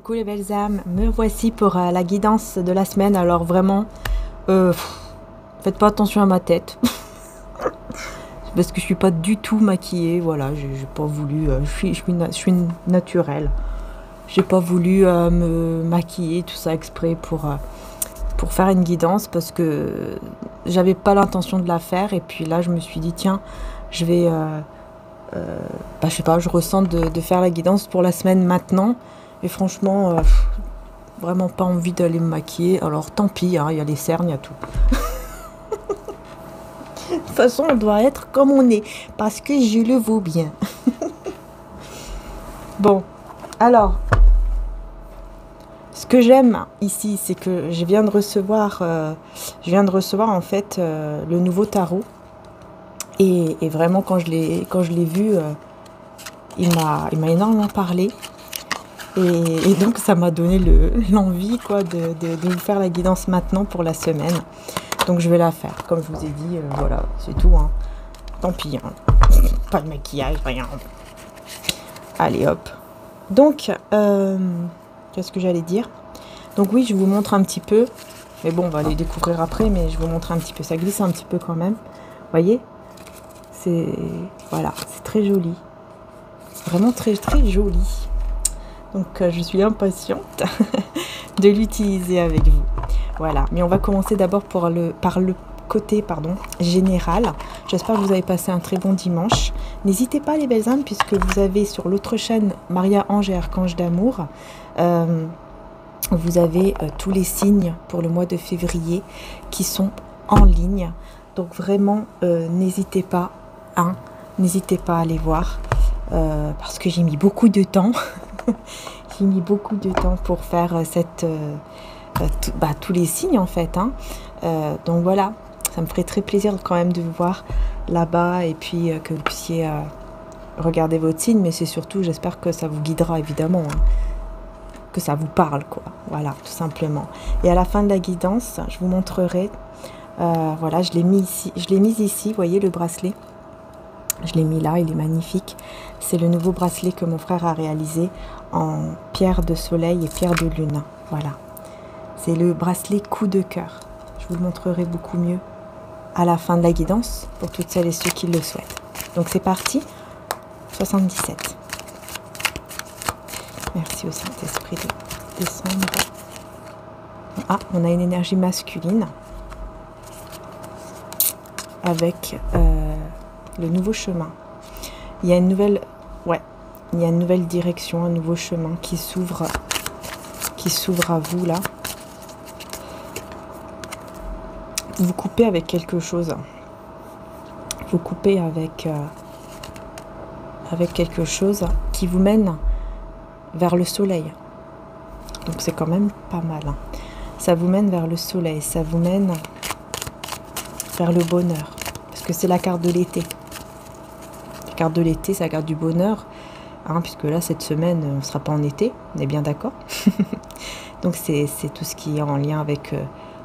Coucou les belles âmes, me voici pour la guidance de la semaine. Alors vraiment, faites pas attention à ma tête. Parce que je suis pas du tout maquillée, voilà, j'ai pas voulu, je suis naturelle. J'ai pas voulu me maquiller, tout ça exprès pour faire une guidance parce que j'avais pas l'intention de la faire. Et puis là, je me suis dit, tiens, je vais, je sais pas, je ressens de faire la guidance pour la semaine maintenant. Et franchement, vraiment pas envie d'aller me maquiller. Alors tant pis, hein, y a les cernes, il y a tout. De toute façon, on doit être comme on est, parce que je le vaux bien. Bon, alors, ce que j'aime ici, c'est que je viens de recevoir en fait le nouveau tarot. Et vraiment, quand je l'ai vu, il m'a énormément parlé. Et donc, ça m'a donné l'envie quoi, de vous faire la guidance maintenant pour la semaine. Donc, je vais la faire. Comme je vous ai dit, voilà, c'est tout. Hein. Tant pis. Hein. Pas de maquillage, rien. Allez, hop. Donc, qu'est-ce que j'allais dire? Donc, oui, je vous montre un petit peu. Mais bon, on va les découvrir après. Mais je vous montre un petit peu. Ça glisse un petit peu quand même. Vous voyez? Voilà, c'est très joli. Vraiment très, très joli. Donc, je suis impatiente de l'utiliser avec vous. Voilà, mais on va commencer d'abord par le côté général. J'espère que vous avez passé un très bon dimanche. N'hésitez pas les belles âmes, puisque vous avez sur l'autre chaîne Maria Ange et Archange d'amour, vous avez tous les signes pour le mois de février qui sont en ligne. Donc vraiment, n'hésitez pas à aller voir, parce que j'ai mis beaucoup de temps. J'ai mis beaucoup de temps pour faire tous les signes en fait. Hein. Donc voilà, ça me ferait très plaisir quand même de vous voir là-bas et puis que vous puissiez regarder votre signe. Mais c'est surtout, j'espère que ça vous guidera évidemment, hein, que ça vous parle quoi. Voilà, tout simplement. Et à la fin de la guidance, je vous montrerai. Voilà, je l'ai mis ici. Vous voyez le bracelet? Je l'ai mis là, il est magnifique. C'est le nouveau bracelet que mon frère a réalisé en pierre de soleil et pierre de lune. Voilà. C'est le bracelet coup de cœur. Je vous le montrerai beaucoup mieux à la fin de la guidance pour toutes celles et ceux qui le souhaitent. Donc c'est parti. 77. Merci au Saint-Esprit de descendre. Ah, on a une énergie masculine avec le nouveau chemin. Il y a une nouvelle, il y a une nouvelle direction, un nouveau chemin qui s'ouvre à vous là. Vous coupez avec quelque chose. Vous coupez avec quelque chose qui vous mène vers le soleil. Donc c'est quand même pas mal. Hein. Ça vous mène vers le soleil, ça vous mène vers le bonheur. Parce que c'est la carte de l'été. La carte de l'été, c'est la carte du bonheur. Hein, puisque là, cette semaine, on ne sera pas en été. On est bien d'accord. Donc, c'est tout ce qui est en lien avec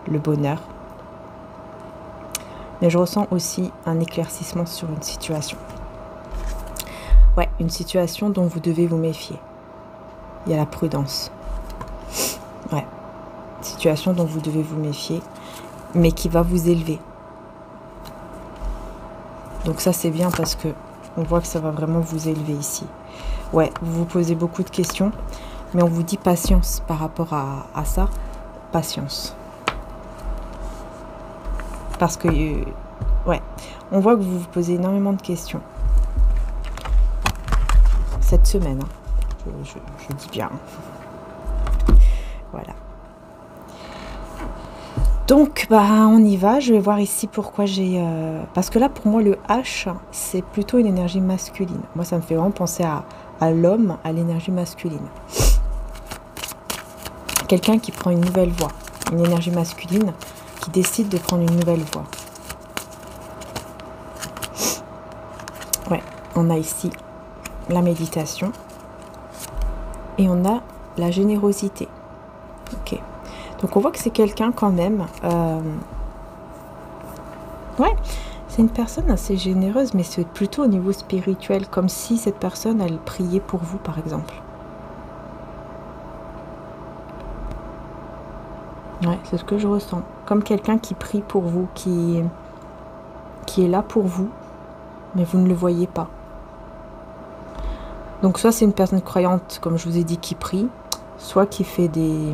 le bonheur. Mais je ressens aussi un éclaircissement sur une situation. Ouais, une situation dont vous devez vous méfier. Il y a la prudence. Ouais. Une situation dont vous devez vous méfier, mais qui va vous élever. Donc ça c'est bien parce que on voit que ça va vraiment vous élever ici. Ouais, vous vous posez beaucoup de questions, mais on vous dit patience par rapport à ça. Patience. Parce que, ouais, on voit que vous vous posez énormément de questions. Cette semaine, hein. Je dis bien. Voilà. Donc, on y va. Je vais voir ici pourquoi j'ai... Parce que là, pour moi, le H, c'est plutôt une énergie masculine. Moi, ça me fait vraiment penser à l'homme, à l'énergie masculine. Quelqu'un qui prend une nouvelle voie. Une énergie masculine qui décide de prendre une nouvelle voie. Ouais, on a ici la méditation. Et on a la générosité. Ok. Donc on voit que c'est quelqu'un quand même, ouais, c'est une personne assez généreuse, mais c'est plutôt au niveau spirituel, comme si cette personne, elle priait pour vous, par exemple. Ouais, c'est ce que je ressens. Comme quelqu'un qui prie pour vous, qui est là pour vous, mais vous ne le voyez pas. Donc soit c'est une personne croyante, comme je vous ai dit, qui prie, soit qui fait des...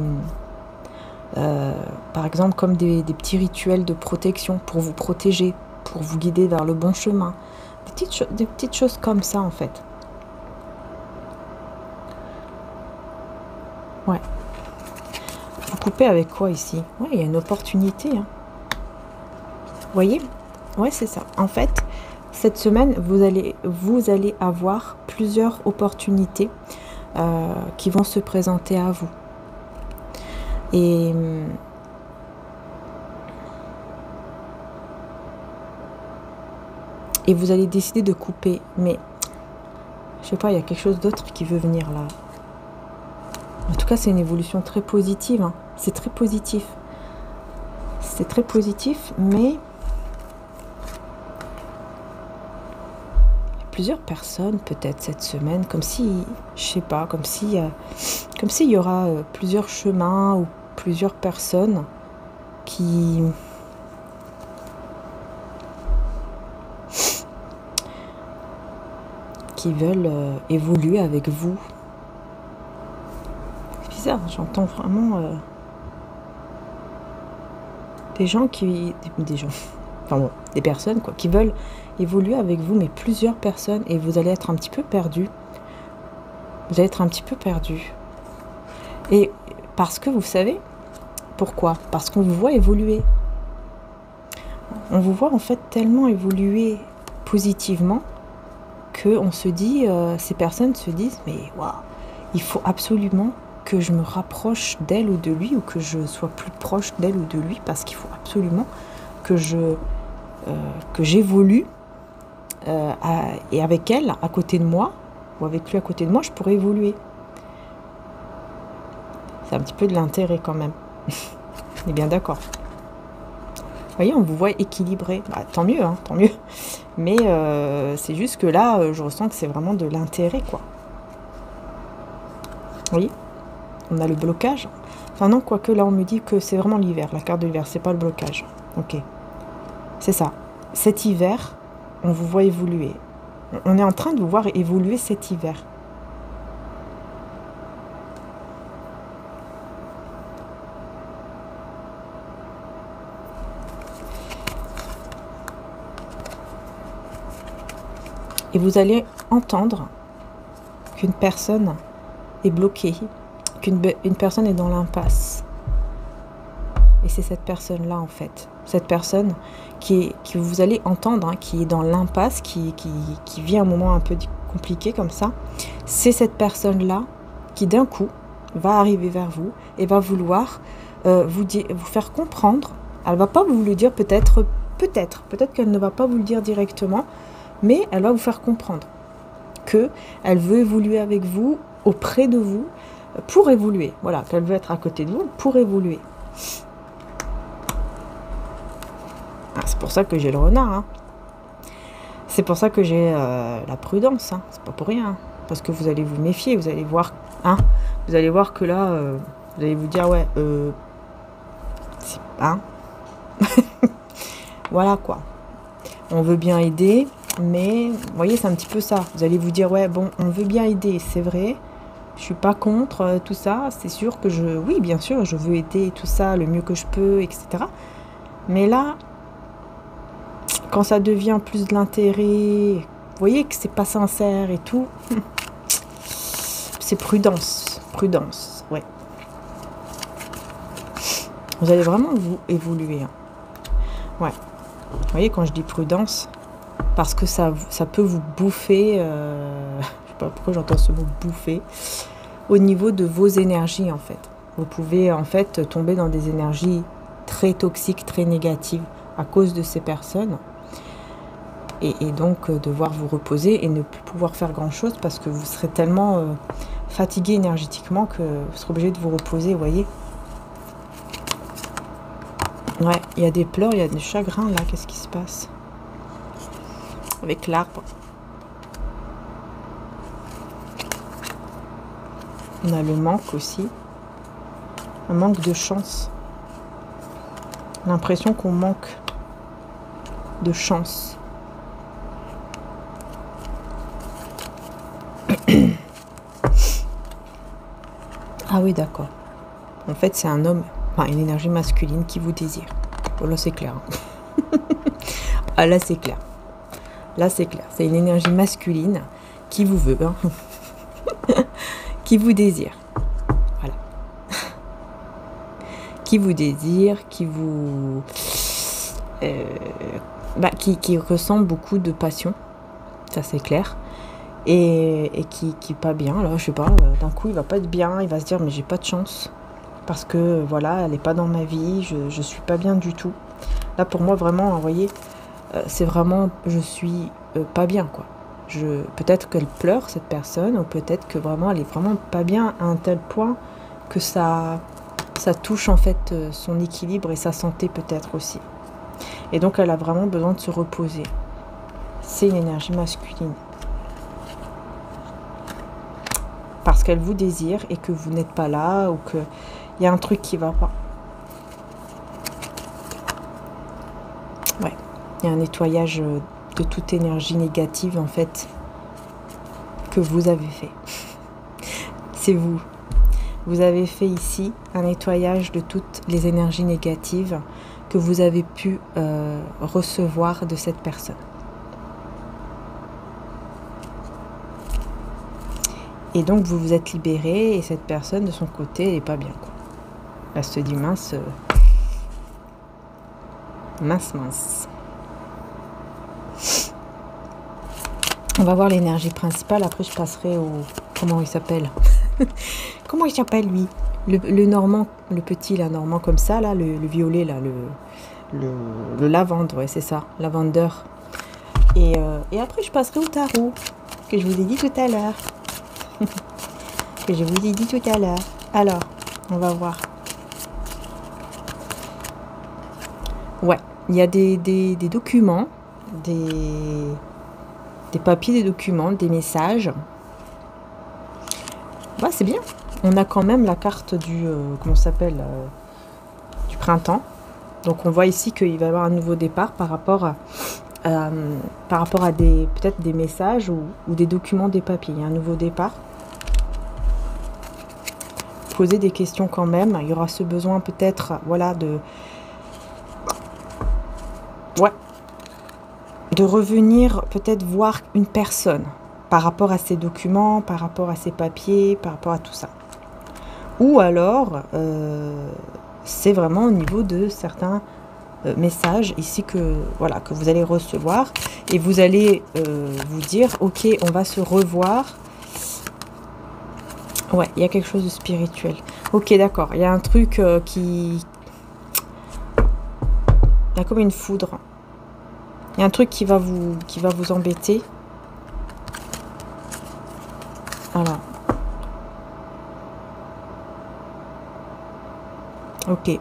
par exemple, comme des petits rituels de protection pour vous protéger, pour vous guider vers le bon chemin. Des petites choses comme ça, en fait. Ouais. Vous coupez avec quoi ici? Ouais, il y a une opportunité. Hein. Vous voyez? Ouais, c'est ça. En fait, cette semaine, vous allez avoir plusieurs opportunités qui vont se présenter à vous. Et vous allez décider de couper. Mais, je sais pas, il y a quelque chose d'autre qui veut venir là. En tout cas, c'est une évolution très positive. Hein. C'est très positif. C'est très positif, mais... plusieurs personnes peut-être cette semaine, comme si, je sais pas, comme s'il y aura plusieurs chemins ou plusieurs personnes qui veulent évoluer avec vous. C'est bizarre, j'entends vraiment des gens enfin bon, des personnes quoi, qui veulent évoluer avec vous, mais plusieurs personnes, et vous allez être un petit peu perdu. Vous allez être un petit peu perdu. Et parce que vous savez pourquoi? Parce qu'on vous voit évoluer. On vous voit en fait tellement évoluer positivement qu'on se dit, ces personnes se disent, mais waouh, il faut absolument que je me rapproche d'elle ou de lui, ou que je sois plus proche d'elle ou de lui, parce qu'il faut absolument que j'évolue. Et avec elle à côté de moi, ou avec lui à côté de moi, je pourrais évoluer. C'est un petit peu de l'intérêt quand même. On est bien d'accord. Vous voyez, on vous voit équilibré. Bah, tant mieux, hein, tant mieux. Mais c'est juste que là, je ressens que c'est vraiment de l'intérêt, quoi. Vous voyez, on a le blocage. Enfin non, quoique là, on me dit que c'est vraiment l'hiver. La carte de l'hiver, c'est pas le blocage. Ok. C'est ça. Cet hiver... on vous voit évoluer. On est en train de vous voir évoluer cet hiver. Et vous allez entendre qu'une personne est bloquée, qu'une personne est dans l'impasse. Et c'est cette personne-là, en fait. Cette personne que vous allez entendre, hein, qui est dans l'impasse, qui vit un moment un peu compliqué comme ça. C'est cette personne-là qui, d'un coup, va arriver vers vous et va vouloir vous faire comprendre. Elle ne va pas vous le dire peut-être qu'elle ne va pas vous le dire directement, mais elle va vous faire comprendre qu'elle veut évoluer avec vous, auprès de vous, pour évoluer. Voilà, qu'elle veut être à côté de vous pour évoluer. C'est pour ça que j'ai le renard. Hein. C'est pour ça que j'ai la prudence. Hein. C'est pas pour rien. Hein. Parce que vous allez vous méfier. Vous allez voir. Hein, vous allez voir que là, vous allez vous dire ouais. Hein. Voilà quoi. On veut bien aider, mais vous voyez, c'est un petit peu ça. Vous allez vous dire ouais, bon, on veut bien aider, c'est vrai. Je suis pas contre tout ça. C'est sûr que oui, bien sûr, je veux aider tout ça le mieux que je peux, etc. Mais là. Quand ça devient plus de l'intérêt, vous voyez que c'est pas sincère et tout, c'est prudence, ouais. Vous allez vraiment vous évoluer. Hein. Ouais. Vous voyez, quand je dis prudence, parce que ça peut vous bouffer, je sais pas pourquoi j'entends ce mot bouffer, au niveau de vos énergies en fait. Vous pouvez en fait tomber dans des énergies très toxiques, très négatives à cause de ces personnes. Et donc devoir vous reposer et ne plus pouvoir faire grand chose parce que vous serez tellement fatigué énergétiquement que vous serez obligé de vous reposer, vous voyez. Ouais, il y a des pleurs, il y a des chagrins là, qu'est-ce qui se passe avec l'arbre? On a le manque aussi, un manque de chance. L'impression qu'on manque de chance. Ah oui, d'accord. En fait, c'est un homme, enfin une énergie masculine qui vous désire. Oh, là, c'est clair. Ah, là, c'est clair. Là, c'est clair. C'est une énergie masculine qui vous veut, hein. Qui vous désire. Voilà. Qui vous désire, qui vous... qui ressent beaucoup de passion. Ça, c'est clair. Et qui est pas bien, là, je sais pas, d'un coup, il va pas être bien, il va se dire, mais j'ai pas de chance. Parce que, voilà, elle est pas dans ma vie, je suis pas bien du tout. Là, pour moi, vraiment, vous voyez, c'est vraiment, je suis pas bien, quoi. Peut-être qu'elle pleure, cette personne, ou peut-être que vraiment, elle est vraiment pas bien à un tel point que ça touche, en fait, son équilibre et sa santé, peut-être aussi. Et donc, elle a vraiment besoin de se reposer. C'est une énergie masculine. Parce qu'elle vous désire et que vous n'êtes pas là ou qu'il y a un truc qui va pas. Ouais, il y a un nettoyage de toute énergie négative en fait que vous avez fait. C'est vous. Vous avez fait ici un nettoyage de toutes les énergies négatives que vous avez pu recevoir de cette personne. Et donc vous vous êtes libéré et cette personne de son côté elle n'est pas bien, quoi. Elle se dit mince, mince. On va voir l'énergie principale, après je passerai au... Comment il s'appelle? Comment il s'appelle lui? Le normand, le petit là, normand comme ça, là, le violet là, le lavande, ouais c'est ça, lavandeur. Et après je passerai au tarot, que je vous ai dit tout à l'heure. Que je vous ai dit tout à l'heure. Alors, on va voir. Ouais, il y a des documents, des papiers, des documents, des messages. Ouais, c'est bien. On a quand même la carte du, comment ça s'appelle, du printemps. Donc on voit ici qu'il va y avoir un nouveau départ par rapport à peut-être des messages ou des documents, des papiers. Il y a un nouveau départ. Poser des questions quand même. Il y aura ce besoin peut-être, voilà, de revenir peut-être voir une personne par rapport à ces documents, par rapport à ces papiers, par rapport à tout ça. Ou alors, c'est vraiment au niveau de certains messages ici que vous allez recevoir et vous allez vous dire, ok, on va se revoir. Ouais, il y a quelque chose de spirituel. Ok, d'accord. Il y a un truc il y a comme une foudre. Il y a un truc qui va vous embêter. Voilà. Ok.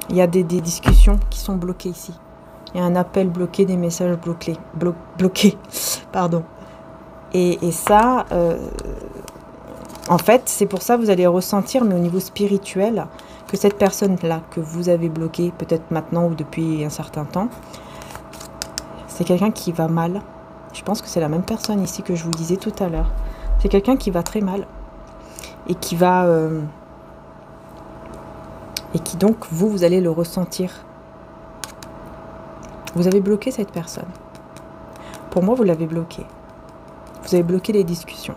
Il y a des discussions qui sont bloquées ici. Il y a un appel bloqué, des messages bloqués. Pardon. Et ça... en fait, c'est pour ça que vous allez ressentir, mais au niveau spirituel, que cette personne-là, que vous avez bloquée, peut-être maintenant ou depuis un certain temps, c'est quelqu'un qui va mal. Je pense que c'est la même personne ici que je vous disais tout à l'heure. C'est quelqu'un qui va très mal. Et qui va... et qui donc, vous allez le ressentir. Vous avez bloqué cette personne. Pour moi, vous l'avez bloqué. Vous avez bloqué les discussions.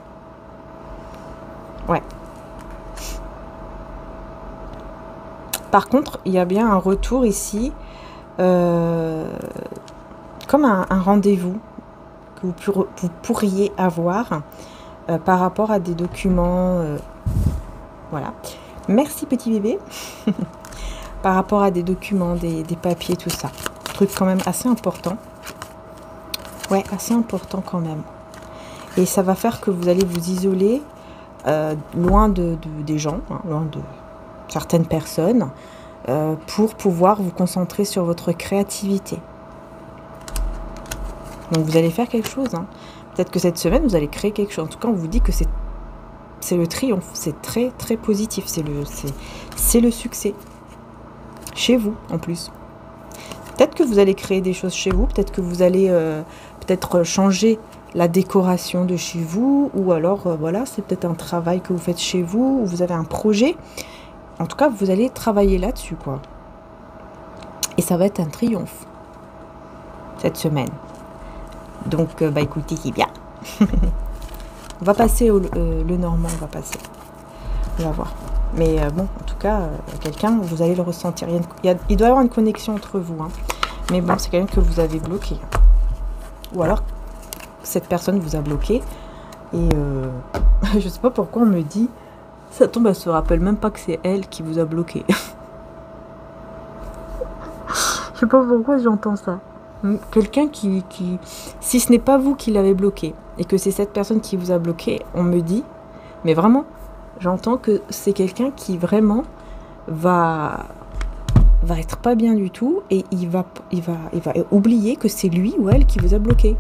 Ouais. Par contre, il y a bien un retour ici, comme un rendez-vous que vous pourriez avoir par rapport à des documents. Voilà. Merci petit bébé. Par rapport à des documents, des papiers, tout ça. Truc quand même assez important. Ouais, assez important quand même. Et ça va faire que vous allez vous isoler loin des gens, hein, loin de certaines personnes, pour pouvoir vous concentrer sur votre créativité. Donc vous allez faire quelque chose. Hein. Peut-être que cette semaine, vous allez créer quelque chose. En tout cas, on vous dit que c'est le triomphe. C'est très, très positif. C'est le succès. Chez vous, en plus. Peut-être que vous allez créer des choses chez vous, peut-être que vous allez peut-être changer la décoration de chez vous, ou alors, voilà, c'est peut-être un travail que vous faites chez vous, ou vous avez un projet. En tout cas, vous allez travailler là-dessus, quoi. Et ça va être un triomphe, cette semaine. Donc, bah écoutez, c'est bien. On va passer le normand, on va passer. On va voir. Mais bon, en tout cas, quelqu'un, vous allez le ressentir. Il doit y avoir une connexion entre vous. Hein. Mais bon, c'est quelqu'un que vous avez bloqué. Ou alors, cette personne vous a bloqué. Et je sais pas pourquoi on me dit, ça tombe, elle se rappelle même pas que c'est elle qui vous a bloqué. Je sais pas pourquoi j'entends ça. Quelqu'un qui... Si ce n'est pas vous qui l'avez bloqué, et que c'est cette personne qui vous a bloqué, on me dit, mais vraiment, j'entends que c'est quelqu'un qui vraiment va être pas bien du tout, et il va oublier que c'est lui ou elle qui vous a bloqué.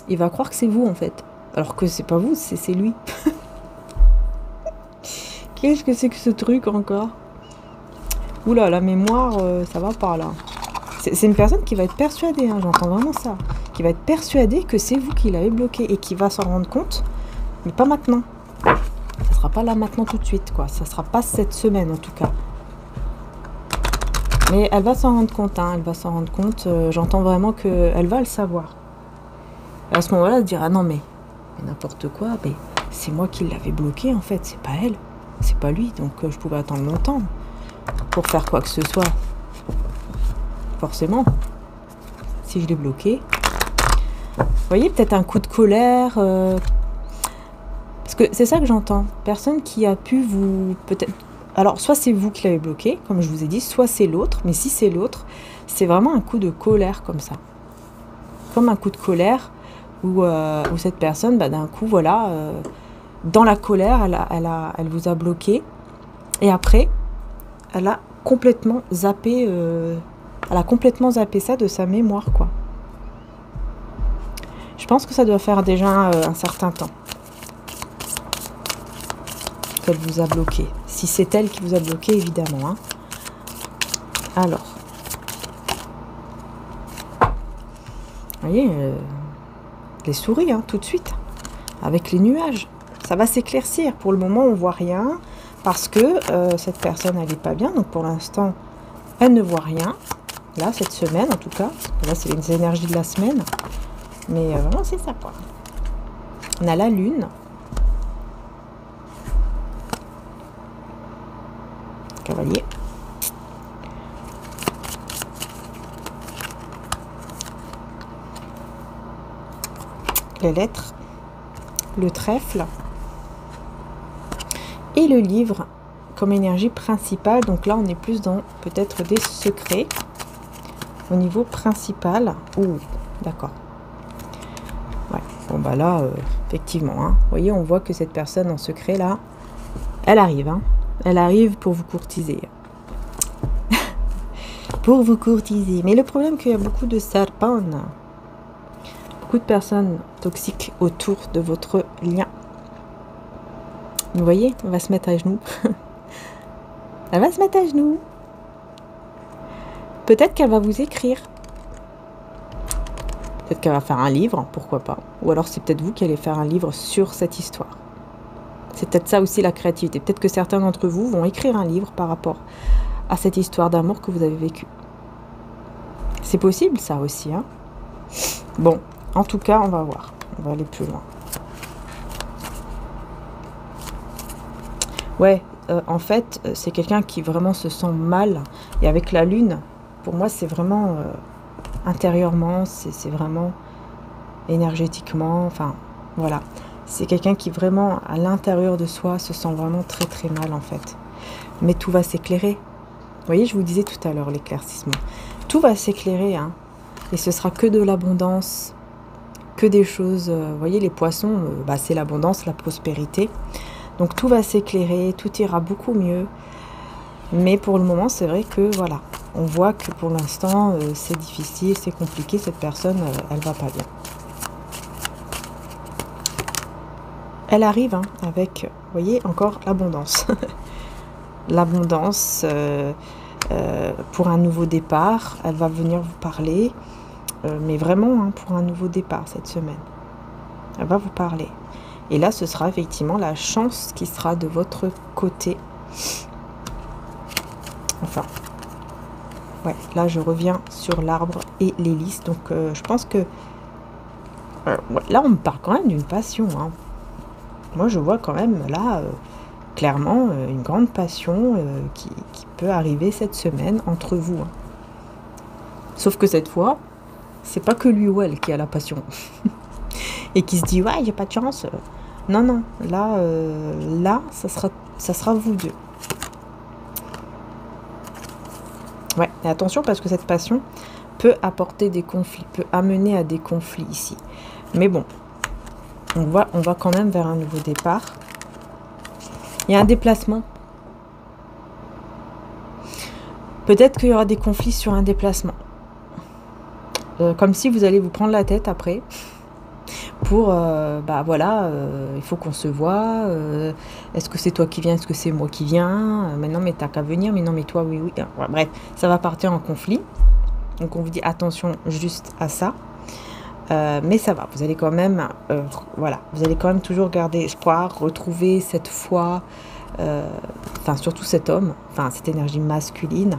Il va croire que c'est vous, en fait. Alors que c'est pas vous, c'est lui. Qu'est-ce que c'est que ce truc encore? Oula, la mémoire, ça va pas là. C'est une personne qui va être persuadée, hein, j'entends vraiment ça, qui va être persuadée que c'est vous qui l'avez bloqué et qui va s'en rendre compte, mais pas maintenant. Ça sera pas là maintenant tout de suite, quoi. Ça sera pas cette semaine en tout cas. Mais elle va s'en rendre compte, hein, elle va s'en rendre compte. J'entends vraiment qu'elle va le savoir. Et à ce moment-là, elle se dira, ah non mais n'importe quoi, mais c'est moi qui l'avais bloqué en fait, c'est pas elle, c'est pas lui, donc je pouvais attendre longtemps pour faire quoi que ce soit. Forcément, si je l'ai bloqué. Vous voyez, peut-être un coup de colère. Parce que c'est ça que j'entends. Personne qui a pu vous... peut-être. Alors, soit c'est vous qui l'avez bloqué, comme je vous ai dit, soit c'est l'autre. Mais si c'est l'autre, c'est vraiment un coup de colère comme ça. Comme un coup de colère où cette personne, bah, d'un coup, voilà, dans la colère, elle vous a bloqué. Et après, elle a complètement zappé... elle a complètement zappé ça de sa mémoire, quoi. Je pense que ça doit faire déjà un certain temps qu'elle vous a bloqué. Si c'est elle qui vous a bloqué, évidemment. Hein. Alors. Vous voyez, les souris, hein, tout de suite. Avec les nuages. Ça va s'éclaircir. Pour le moment, on ne voit rien. Parce que cette personne, elle n'est pas bien. Donc, pour l'instant, elle ne voit rien. Là, cette semaine, en tout cas. Là, c'est les énergies de la semaine. Mais vraiment, c'est ça, quoi. On a la lune. Cavalier. Les lettres. Le trèfle. Et le livre comme énergie principale. Donc là, on est plus dans peut-être des secrets. Au niveau principal. Ouh, d'accord. Ouais, bon bah là, effectivement, hein. Vous voyez, on voit que cette personne en secret, là, elle arrive, hein. Elle arrive pour vous courtiser. Pour vous courtiser. Mais le problème, c'est qu'il y a beaucoup de serpents. Beaucoup de personnes toxiques autour de votre lien. Vous voyez, on va se mettre à genoux. Elle va se mettre à genoux. Peut-être qu'elle va vous écrire. Peut-être qu'elle va faire un livre, pourquoi pas. Ou alors c'est peut-être vous qui allez faire un livre sur cette histoire. C'est peut-être ça aussi la créativité. Peut-être que certains d'entre vous vont écrire un livre par rapport à cette histoire d'amour que vous avez vécue. C'est possible ça aussi. Hein. Bon, en tout cas, on va voir. On va aller plus loin. Ouais, en fait, c'est quelqu'un qui vraiment se sent mal. Et avec la lune, pour moi, c'est vraiment intérieurement, c'est vraiment énergétiquement, enfin, voilà. C'est quelqu'un qui vraiment, à l'intérieur de soi, se sent vraiment très très mal, en fait. Mais tout va s'éclairer. Vous voyez, je vous disais tout à l'heure, l'éclaircissement. Tout va s'éclairer, hein. Et ce sera que de l'abondance, que des choses... vous voyez, les poissons, bah, c'est l'abondance, la prospérité. Donc tout va s'éclairer, tout ira beaucoup mieux. Mais pour le moment, c'est vrai que voilà, on voit que pour l'instant, c'est difficile, c'est compliqué. Cette personne, elle va pas bien. Elle arrive hein, avec, vous voyez, encore l'abondance. L'abondance, pour un nouveau départ. Elle va venir vous parler, mais vraiment hein, pour un nouveau départ cette semaine. Elle va vous parler. Et là, ce sera effectivement la chance qui sera de votre côté. Enfin, ouais, là, je reviens sur l'arbre et l'hélice. Donc, je pense que... ouais, là, on me parle quand même d'une passion. Hein. Moi, je vois quand même, là, clairement, une grande passion qui peut arriver cette semaine entre vous. Hein. Sauf que cette fois, c'est pas que lui ou elle qui a la passion. Et qui se dit, ouais, j'ai pas de chance. Non, non, là, ça sera vous deux. Ouais, et attention parce que cette passion peut apporter des conflits, peut amener à des conflits ici. Mais bon, on va quand même vers un nouveau départ. Il y a un déplacement. Peut-être qu'il y aura des conflits sur un déplacement. Comme si vous allez vous prendre la tête après. Pour, bah voilà, il faut qu'on se voit. Est-ce que c'est toi qui viens? Est-ce que c'est moi qui viens? Mais non, mais t'as qu'à venir. Mais non, mais toi, oui, oui. Ouais, bref, ça va partir en conflit. Donc, on vous dit attention juste à ça. Mais ça va, vous allez quand même, voilà, vous allez quand même toujours garder espoir, retrouver cette foi, enfin surtout cet homme, enfin cette énergie masculine.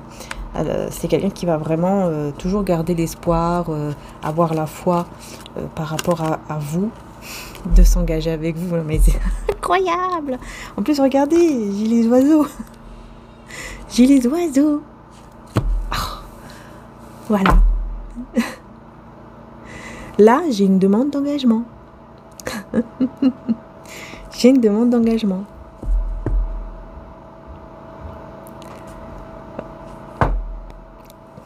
C'est quelqu'un qui va vraiment toujours garder l'espoir, avoir la foi par rapport à vous, de s'engager avec vous. Mais c'est incroyable. En plus, regardez, j'ai les oiseaux. J'ai les oiseaux. Oh, voilà. Là, j'ai une demande d'engagement. J'ai une demande d'engagement.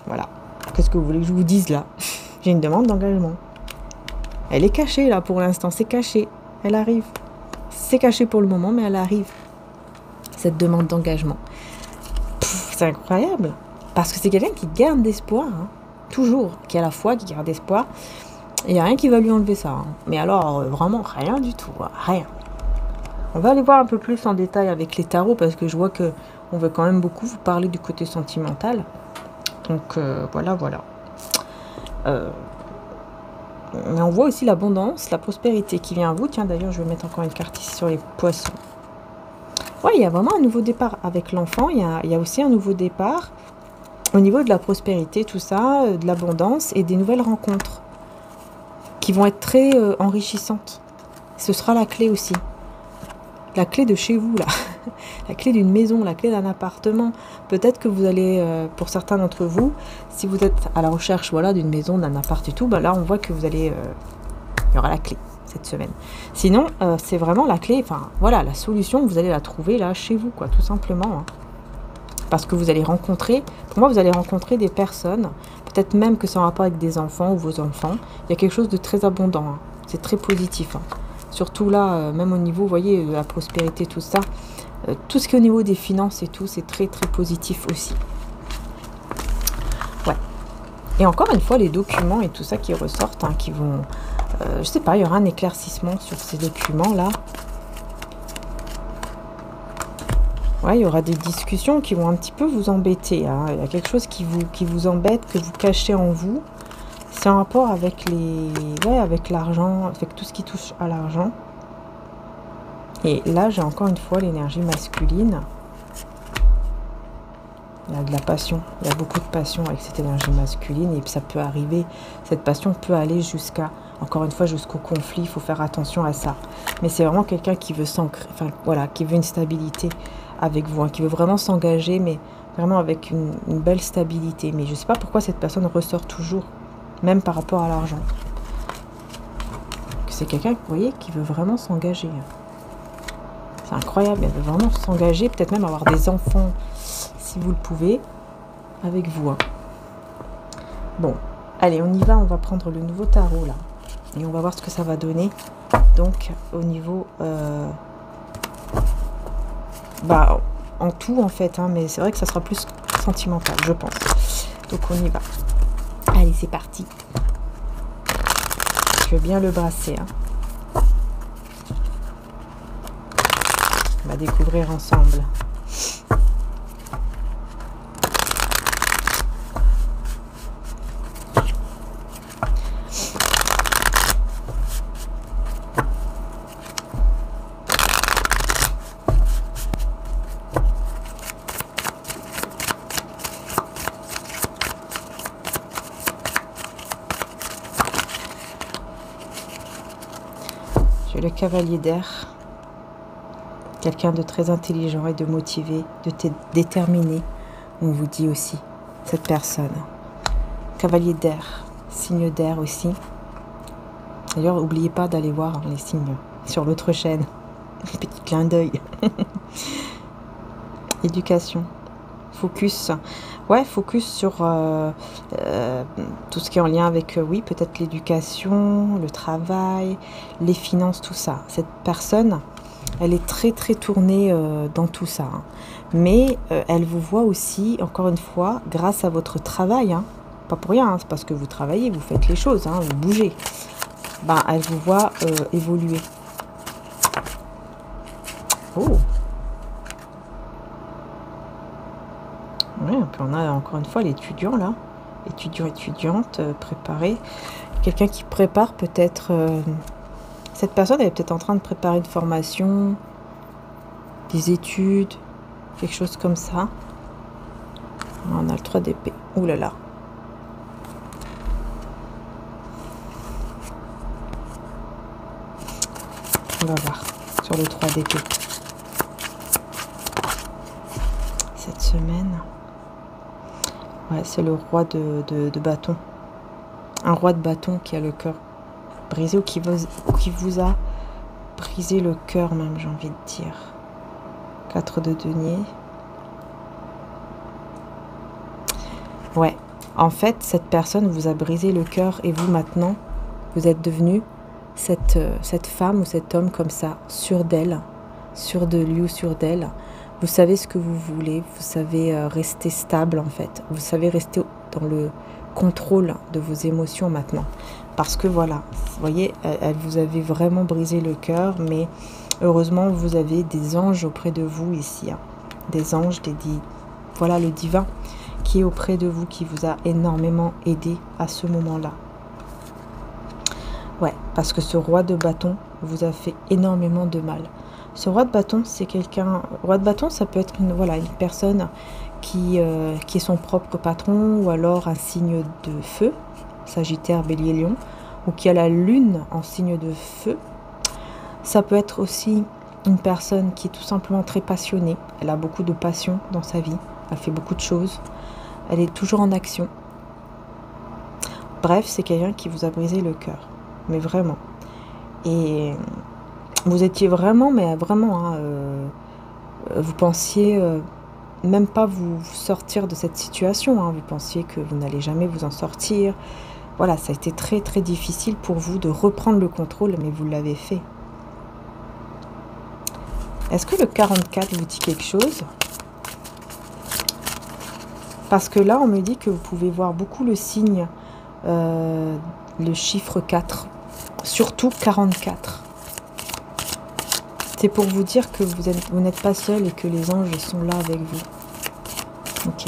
Voilà. Qu'est-ce que vous voulez que je vous dise là? J'ai une demande d'engagement. Elle est cachée là pour l'instant, c'est caché. Elle arrive. C'est caché pour le moment, mais elle arrive. Cette demande d'engagement. C'est incroyable. Parce que c'est quelqu'un qui garde d'espoir. Hein. Toujours. Qui a la foi, qui garde espoir. Il n'y a rien qui va lui enlever ça. Hein. Mais alors, vraiment, rien du tout. Rien. On va aller voir un peu plus en détail avec les tarots parce que je vois que on veut quand même beaucoup vous parler du côté sentimental. Donc, voilà. Mais on voit aussi l'abondance, la prospérité qui vient à vous. Tiens, d'ailleurs, je vais mettre encore une carte ici sur les poissons. Ouais, il y a vraiment un nouveau départ avec l'enfant. Il y a aussi un nouveau départ au niveau de la prospérité, tout ça, de l'abondance et des nouvelles rencontres qui vont être très enrichissantes. Ce sera la clé aussi. La clé de chez vous, là. La clé d'une maison, la clé d'un appartement. Peut-être que vous allez, pour certains d'entre vous, si vous êtes à la recherche voilà, d'une maison, d'un appart et tout, bah là, on voit que vous allez... il y aura la clé cette semaine. Sinon, c'est vraiment la clé, enfin, voilà, la solution, vous allez la trouver là, chez vous, quoi, tout simplement. Hein. Parce que vous allez rencontrer, pour moi, vous allez rencontrer des personnes, peut-être même que c'est en rapport avec des enfants ou vos enfants. Il y a quelque chose de très abondant. Hein. C'est très positif. Hein. Surtout là, même au niveau, vous voyez, de la prospérité, tout ça. Tout ce qui est au niveau des finances et tout, c'est très, très positif aussi. Ouais. Et encore une fois, les documents et tout ça qui ressortent, hein, qui vont... je sais pas, il y aura un éclaircissement sur ces documents-là. Ouais, il y aura des discussions qui vont un petit peu vous embêter. Hein. Il y a quelque chose qui vous embête, que vous cachez en vous. C'est en rapport avec avec l'argent, avec tout ce qui touche à l'argent. Et là, j'ai encore une fois l'énergie masculine. Il y a de la passion. Il y a beaucoup de passion avec cette énergie masculine. Et ça peut arriver, cette passion peut aller jusqu'à, encore une fois, jusqu'au conflit. Il faut faire attention à ça. Mais c'est vraiment quelqu'un qui veut s'ancrer, enfin voilà, qui veut une stabilité avec vous, hein, qui veut vraiment s'engager, mais vraiment avec une belle stabilité. Mais je ne sais pas pourquoi cette personne ressort toujours, même par rapport à l'argent. C'est quelqu'un, vous voyez, qui veut vraiment s'engager. C'est incroyable, elle veut vraiment s'engager, peut-être même avoir des enfants, si vous le pouvez, avec vous. Hein. Bon, allez, on y va, on va prendre le nouveau tarot, là. Et on va voir ce que ça va donner. Donc, au niveau... bah, en tout, en fait, hein, mais c'est vrai que ça sera plus sentimental, je pense. Donc, on y va. Allez, c'est parti. Je vais bien le brasser, hein. On va découvrir ensemble. J'ai le cavalier d'air. Quelqu'un de très intelligent et de motivé, de déterminé. On vous dit aussi, cette personne. Cavalier d'air, signe d'air aussi. D'ailleurs, n'oubliez pas d'aller voir les signes sur l'autre chaîne. Petit clin d'œil. Éducation. Focus. Ouais, focus sur tout ce qui est en lien avec, oui, peut-être l'éducation, le travail, les finances, tout ça. Cette personne, elle est très très tournée dans tout ça. Hein. Mais elle vous voit aussi, encore une fois, grâce à votre travail. Hein. Pas pour rien, hein, c'est parce que vous travaillez, vous faites les choses, hein, vous bougez. Ben, elle vous voit évoluer. Oh! Oui, puis on a encore une fois l'étudiant là. Étudiant, étudiante, préparé. Quelqu'un qui prépare peut-être... cette personne, elle est peut-être en train de préparer une formation, des études, quelque chose comme ça. On a le 3 d'épée. Ouh là là. On va voir sur le 3 d'épée. Cette semaine. Ouais, c'est le roi de bâton. Un roi de bâton qui a le cœur brisé ou qui vous a brisé le cœur même, j'ai envie de dire. 4 de denier. Ouais, en fait, cette personne vous a brisé le cœur et vous maintenant, vous êtes devenu cette femme ou cet homme comme ça, sûr d'elle, sûr de lui ou sûr d'elle. Vous savez ce que vous voulez, vous savez rester stable en fait. Vous savez rester dans le contrôle de vos émotions maintenant. Parce que voilà, vous voyez, elle vous avait vraiment brisé le cœur, mais heureusement, vous avez des anges auprès de vous ici. Hein. Des anges, voilà le divin qui est auprès de vous, qui vous a énormément aidé à ce moment-là. Ouais, parce que ce roi de bâton vous a fait énormément de mal. Ce roi de bâton, c'est quelqu'un... Roi de bâton, ça peut être une personne qui est son propre patron, ou alors un signe de feu, Sagittaire, Bélier, Lion, ou qui a la lune en signe de feu. Ça peut être aussi une personne qui est tout simplement très passionnée. Elle a beaucoup de passion dans sa vie. Elle fait beaucoup de choses. Elle est toujours en action. Bref, c'est quelqu'un qui vous a brisé le cœur. Mais vraiment. Et vous étiez vraiment, mais vraiment, hein, vous pensiez même pas vous sortir de cette situation. Hein. Vous pensiez que vous n'allez jamais vous en sortir. Voilà, ça a été très très difficile pour vous de reprendre le contrôle, mais vous l'avez fait. Est-ce que le 44 vous dit quelque chose? Parce que là, on me dit que vous pouvez voir beaucoup le signe, le chiffre 4, surtout 44. C'est pour vous dire que vous n'êtes pas seul et que les anges sont là avec vous. Ok.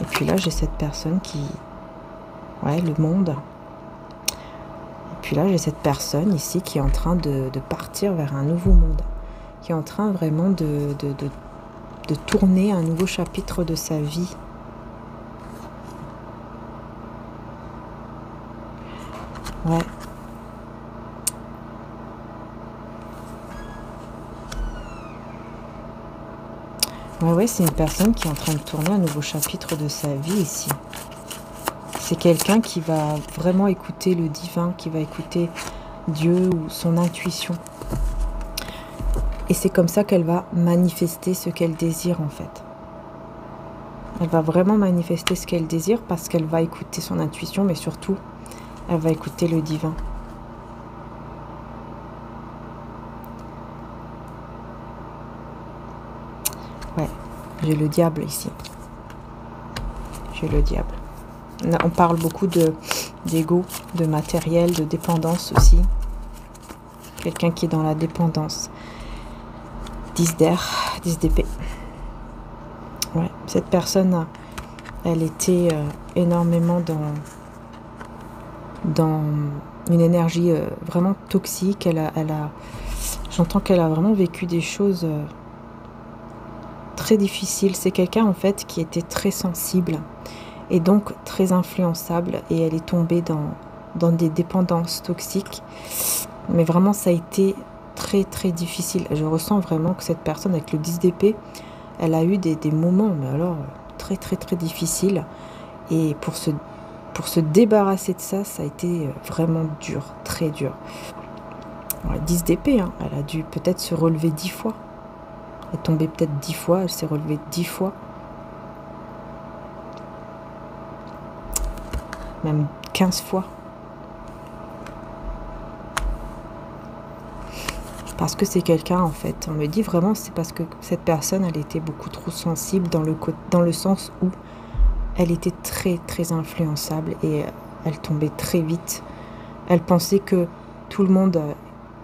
Et puis là, j'ai cette personne qui... Ouais, le monde. Et puis là, j'ai cette personne ici qui est en train de partir vers un nouveau monde. Qui est en train vraiment de tourner un nouveau chapitre de sa vie. Ouais. Ouais, c'est une personne qui est en train de tourner un nouveau chapitre de sa vie ici. C'est quelqu'un qui va vraiment écouter le divin, qui va écouter Dieu ou son intuition. Et c'est comme ça qu'elle va manifester ce qu'elle désire en fait. Elle va vraiment manifester ce qu'elle désire parce qu'elle va écouter son intuition, mais surtout, elle va écouter le divin. Ouais, j'ai le diable ici. J'ai le diable. On parle beaucoup d'ego, de matériel, de dépendance aussi. Quelqu'un qui est dans la dépendance. 10 d'air, 10 d'épée. Ouais, cette personne, elle était énormément dans une énergie vraiment toxique. J'entends qu'elle a vraiment vécu des choses très difficiles. C'est quelqu'un en fait qui était très sensible et donc très influençable, et elle est tombée dans des dépendances toxiques. Mais vraiment, ça a été très très difficile. Je ressens vraiment que cette personne avec le 10 d'épée, elle a eu des moments, mais alors très très très difficiles. Et pour se débarrasser de ça, ça a été vraiment dur, très dur. Alors, 10 d'épée, hein, elle a dû peut-être se relever 10 fois. Elle est tombée peut-être 10 fois, elle s'est relevée 10 fois. Même 15 fois. Parce que c'est quelqu'un, en fait. On me dit vraiment, c'est parce que cette personne, elle était beaucoup trop sensible dans le sens où elle était très, très influençable et elle tombait très vite. Elle pensait que tout le monde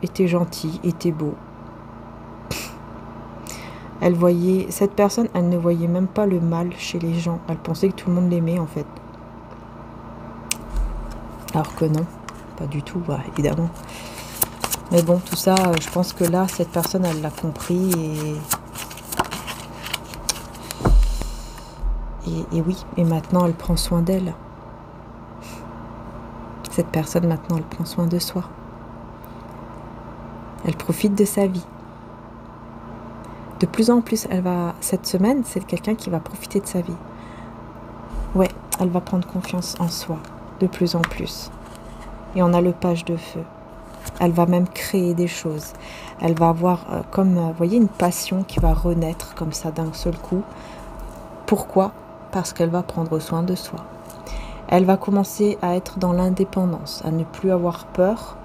était gentil, était beau. Elle voyait, cette personne, elle ne voyait même pas le mal chez les gens. Elle pensait que tout le monde l'aimait, en fait. Alors que non, pas du tout, bah, évidemment. Mais bon, tout ça, je pense que là, cette personne, elle l'a compris et oui, et maintenant, elle prend soin d'elle. Cette personne, maintenant, elle prend soin de soi. Elle profite de sa vie. De plus en plus, cette semaine, c'est quelqu'un qui va profiter de sa vie. Ouais, elle va prendre confiance en soi, de plus en plus. Et on a le page de feu. Elle va même créer des choses. Elle va avoir, vous voyez, une passion qui va renaître comme ça d'un seul coup. Pourquoi? Parce qu'elle va prendre soin de soi. Elle va commencer à être dans l'indépendance, à ne plus avoir peur,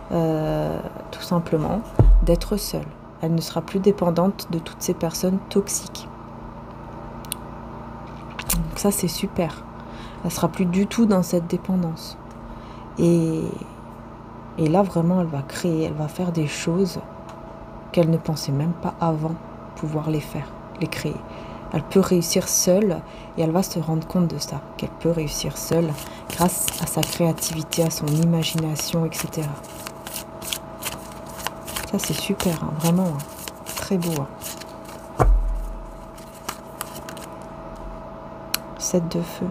tout simplement, d'être seule. Elle ne sera plus dépendante de toutes ces personnes toxiques. Donc ça, c'est super. Elle ne sera plus du tout dans cette dépendance. Et là, vraiment, elle va créer, elle va faire des choses qu'elle ne pensait même pas avant pouvoir les faire, les créer. Elle peut réussir seule et elle va se rendre compte de ça, qu'elle peut réussir seule grâce à sa créativité, à son imagination, etc. Ça, c'est super, hein, vraiment, hein, très beau. Hein. 7 de feu.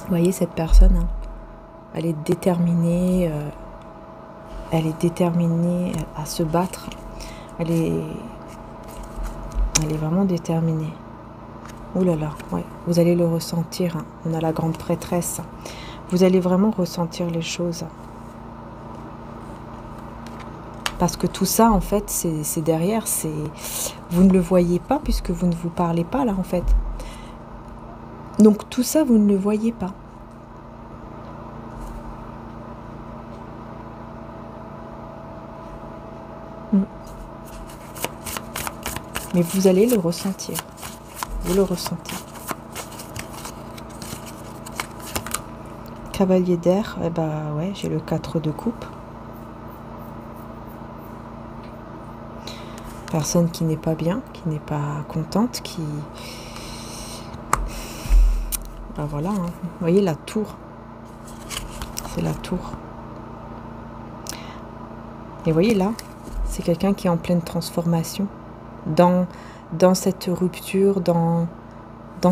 Vous voyez, cette personne, hein, elle est déterminée à se battre. Elle est vraiment déterminée. Ouh là là, ouais, vous allez le ressentir. Hein. On a la grande prêtresse. Vous allez vraiment ressentir les choses. Parce que tout ça, en fait, c'est derrière. Vous ne le voyez pas puisque vous ne vous parlez pas, là, en fait. Donc, tout ça, vous ne le voyez pas. Mais vous allez le ressentir. Vous le ressentez. Cavalier d'air, eh ben ouais, j'ai le 4 de coupe. Personne qui n'est pas bien, qui n'est pas contente, qui... Ben voilà, hein. Vous voyez la tour. C'est la tour. Et vous voyez là, c'est quelqu'un qui est en pleine transformation. Dans cette rupture, dans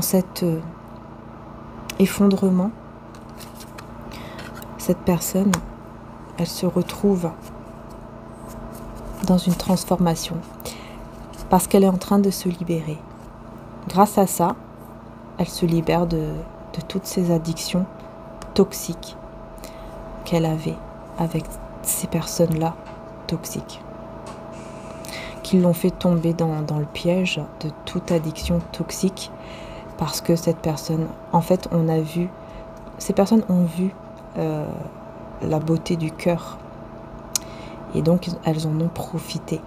cet effondrement, cette personne, elle se retrouve dans une transformation parce qu'elle est en train de se libérer. Grâce à ça, elle se libère de toutes ces addictions toxiques qu'elle avait avec ces personnes-là toxiques, qui l'ont fait tomber dans le piège de toute addiction toxique, parce que cette personne, en fait, ces personnes ont vu la beauté du cœur, et donc elles en ont profité.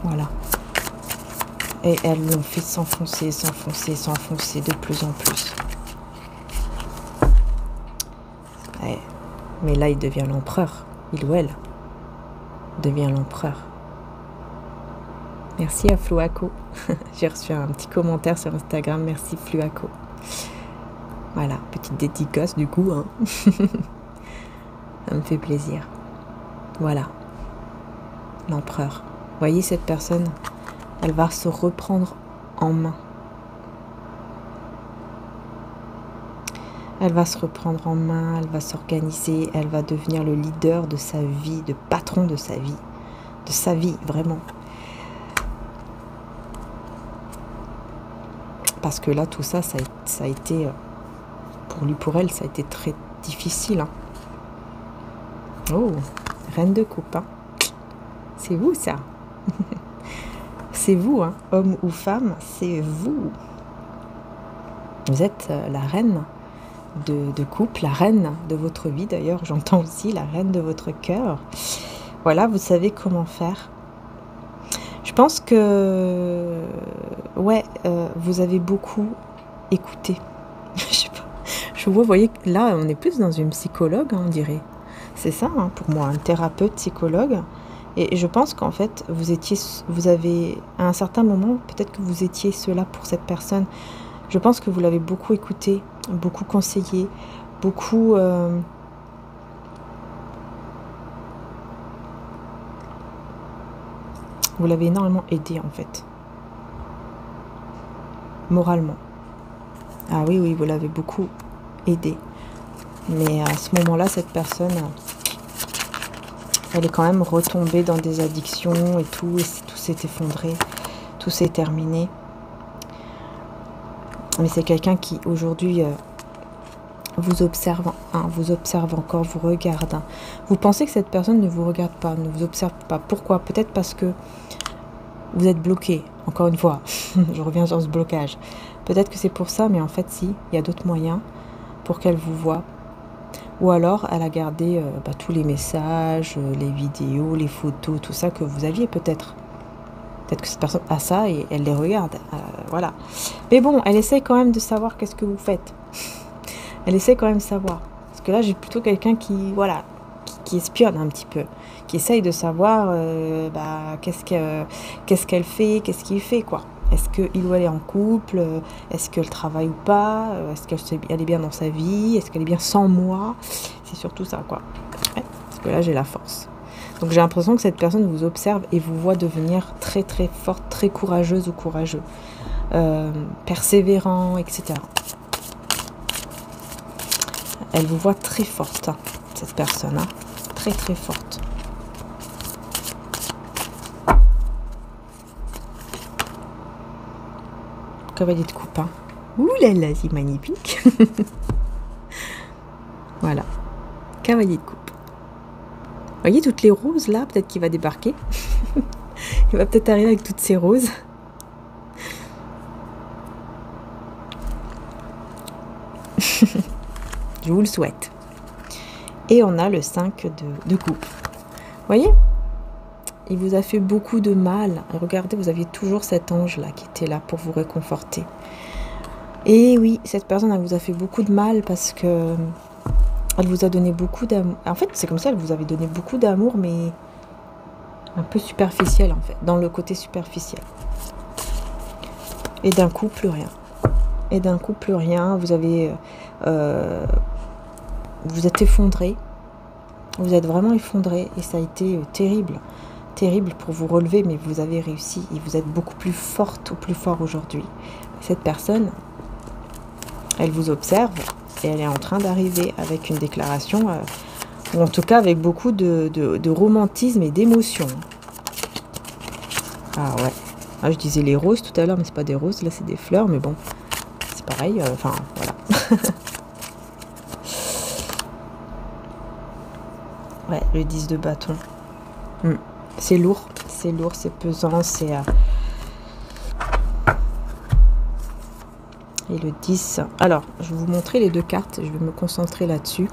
Voilà. Et elles l'ont fait s'enfoncer, s'enfoncer, s'enfoncer de plus en plus. Ouais. Mais là, il devient l'empereur. Il ou elle devient l'empereur. Merci à Flouaco. J'ai reçu un petit commentaire sur Instagram. Merci Flouaco. Voilà, petite dédicace du coup. Hein. Ça me fait plaisir. Voilà. L'empereur. Vous voyez cette personne, elle va se reprendre en main. Elle va se reprendre en main, elle va s'organiser, elle va devenir le leader de sa vie, le patron de sa vie, vraiment. Parce que là, tout ça, ça a été, pour lui, pour elle, ça a été très difficile. Hein. Oh, reine de coupe, hein. C'est vous, ça. C'est vous, hein. Homme ou femme, c'est vous. Vous êtes la reine de couple, la reine de votre vie. D'ailleurs, j'entends aussi la reine de votre cœur. Voilà, vous savez comment faire. Je pense que, ouais, vous avez beaucoup écouté. Je sais pas. Je vois, vous voyez, là, on est plus dans une psychologue, hein, on dirait. C'est ça, hein, pour moi, un thérapeute, psychologue. Et je pense qu'en fait, vous avez, à un certain moment, peut-être que vous étiez cela pour cette personne. Je pense que vous l'avez beaucoup écouté, beaucoup conseillé, beaucoup... vous l'avez énormément aidé, en fait. Moralement. Ah oui, oui, vous l'avez beaucoup aidé. Mais à ce moment-là, cette personne... elle est quand même retombée dans des addictions et tout s'est effondré, tout s'est terminé. Mais c'est quelqu'un qui aujourd'hui vous observe, hein, vous observe encore, vous regarde. Hein. Vous pensez que cette personne ne vous regarde pas, ne vous observe pas. Pourquoi? Peut-être parce que vous êtes bloqué, encore une fois. Je reviens sur ce blocage. Peut-être que c'est pour ça, mais en fait, si, il y a d'autres moyens pour qu'elle vous voie. Ou alors, elle a gardé tous les messages, les vidéos, les photos, tout ça que vous aviez peut-être. Peut-être que cette personne a ça et elle les regarde. Voilà. Mais bon, elle essaie quand même de savoir qu'est-ce que vous faites. Elle essaie quand même de savoir. Parce que là, j'ai plutôt quelqu'un qui, voilà, qui espionne un petit peu. Qui essaye de savoir qu'est-ce qu'elle fait, qu'est-ce qu'il fait, quoi. Est-ce qu'il ou elle est en couple? Est-ce qu'elle travaille ou pas? Est-ce qu'elle est bien dans sa vie? Est-ce qu'elle est bien sans moi? C'est surtout ça, quoi. Ouais, parce que là, j'ai la force. Donc, j'ai l'impression que cette personne vous observe et vous voit devenir très, très forte, très courageuse ou courageux. Persévérant, etc. Elle vous voit très forte, hein, cette personne. Hein. Très, très forte. Cavalier de coupe. Hein. Ouh là là, c'est magnifique. Voilà. Cavalier de coupe. Vous voyez toutes les roses là, peut-être qu'il va débarquer. Il va peut-être arriver avec toutes ces roses. Je vous le souhaite. Et on a le 5 de coupe. Vous voyez? Il vous a fait beaucoup de mal. Regardez, vous aviez toujours cet ange-là qui était là pour vous réconforter. Et oui, cette personne, elle vous a fait beaucoup de mal parce que elle vous a donné beaucoup d'amour. En fait, c'est comme ça, elle vous avait donné beaucoup d'amour, mais un peu superficiel, en fait, dans le côté superficiel. Et d'un coup, plus rien. Et d'un coup, plus rien. Vous avez... vous êtes effondré. Vous êtes vraiment effondré. Et ça a été terrible. Terrible pour vous relever, mais vous avez réussi. Et vous êtes beaucoup plus forte ou plus fort aujourd'hui. Cette personne, elle vous observe. Et elle est en train d'arriver avec une déclaration, ou en tout cas avec beaucoup de romantisme et d'émotion. Ah ouais. Ah, je disais les roses tout à l'heure, mais c'est pas des roses, là c'est des fleurs, mais bon, c'est pareil, enfin voilà. Ouais, le 10 de bâton. C'est lourd, c'est pesant, c'est... Et le 10. Alors, je vais vous montrer les deux cartes. Je vais me concentrer là-dessus.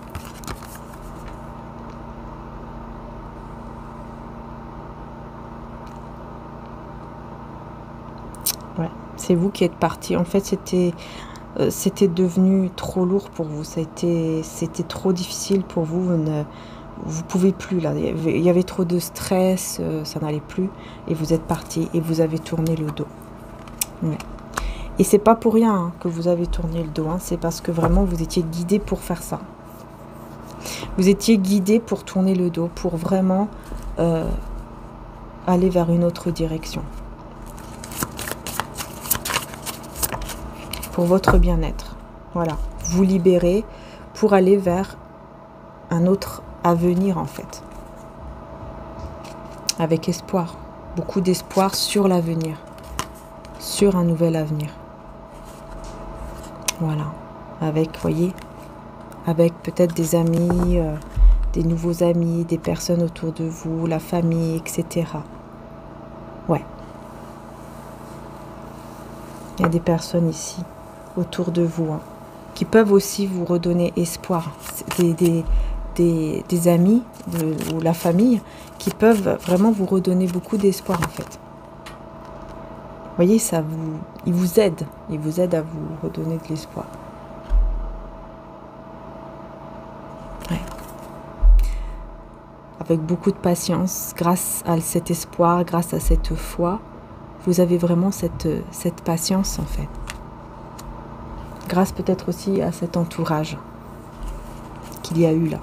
Ouais, c'est vous qui êtes parti. En fait, c'était devenu trop lourd pour vous. C'était trop difficile pour vous. Vous ne pouvez plus là. Il y avait trop de stress. Ça n'allait plus. Et vous êtes parti et vous avez tourné le dos. Ouais. Et c'est pas pour rien hein, que vous avez tourné le dos, hein, c'est parce que vraiment vous étiez guidé pour faire ça. Vous étiez guidé pour tourner le dos, pour vraiment aller vers une autre direction. Pour votre bien-être. Voilà. Vous libérer, pour aller vers un autre avenir en fait. Avec espoir, beaucoup d'espoir sur l'avenir, sur un nouvel avenir. Voilà, avec, voyez, avec peut-être des amis, des nouveaux amis, des personnes autour de vous, la famille, etc. Ouais. Il y a des personnes ici, autour de vous, hein, qui peuvent aussi vous redonner espoir. Des amis ou la famille qui peuvent vraiment vous redonner beaucoup d'espoir en fait. Vous voyez, ils vous aident à vous redonner de l'espoir. Ouais. Avec beaucoup de patience, grâce à cet espoir, grâce à cette foi, vous avez vraiment cette patience en fait. Grâce peut-être aussi à cet entourage qu'il y a eu là.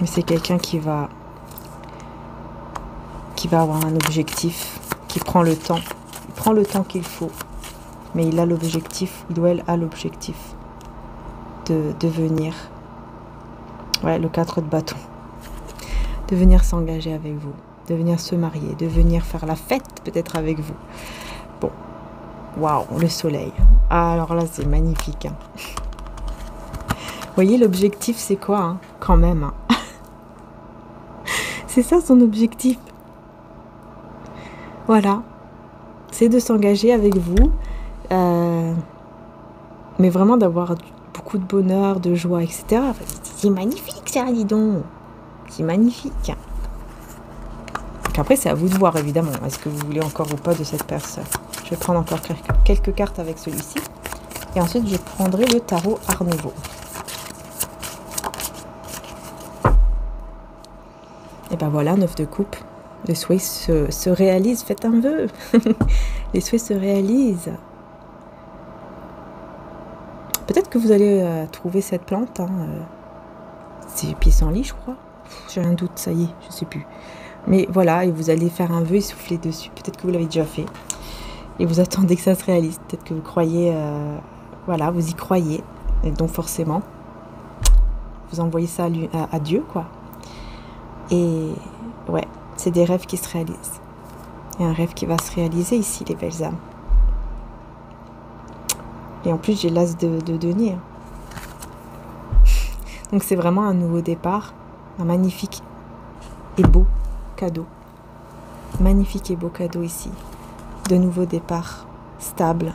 Mais c'est quelqu'un qui va avoir un objectif, qui prend le temps. Il prend le temps qu'il faut. Mais il a l'objectif, il ou elle a l'objectif de venir. Ouais, le 4 de bâton. De venir s'engager avec vous. De venir se marier. De venir faire la fête peut-être avec vous. Bon. Waouh, le soleil. Ah, alors là, c'est magnifique. Hein. Vous voyez, l'objectif, c'est quoi hein, quand même hein. C'est ça son objectif. Voilà. C'est de s'engager avec vous. Mais vraiment d'avoir beaucoup de bonheur, de joie, etc. C'est magnifique ça, dis donc. C'est magnifique. Donc après, c'est à vous de voir, évidemment. Est-ce que vous voulez encore ou pas de cette personne? Je vais prendre encore quelques cartes avec celui-ci. Et ensuite, je prendrai le tarot Art Nouveau. Et ben voilà, 9 de coupe. Les souhaits se réalisent. Faites un vœu. Les souhaits se réalisent. Peut-être que vous allez trouver cette plante. Hein, c'est pissenlit, je crois. J'ai un doute, ça y est, je sais plus. Mais voilà, et vous allez faire un vœu et souffler dessus. Peut-être que vous l'avez déjà fait. Et vous attendez que ça se réalise. Peut-être que vous croyez... voilà, vous y croyez. Et donc forcément, vous envoyez ça à Dieu, quoi. Et ouais, c'est des rêves qui se réalisent. Il y a un rêve qui va se réaliser ici, les belles âmes. Et en plus, j'ai l'as de denier. Donc c'est vraiment un nouveau départ. Un magnifique et beau cadeau. Magnifique et beau cadeau ici. De nouveau départ stable.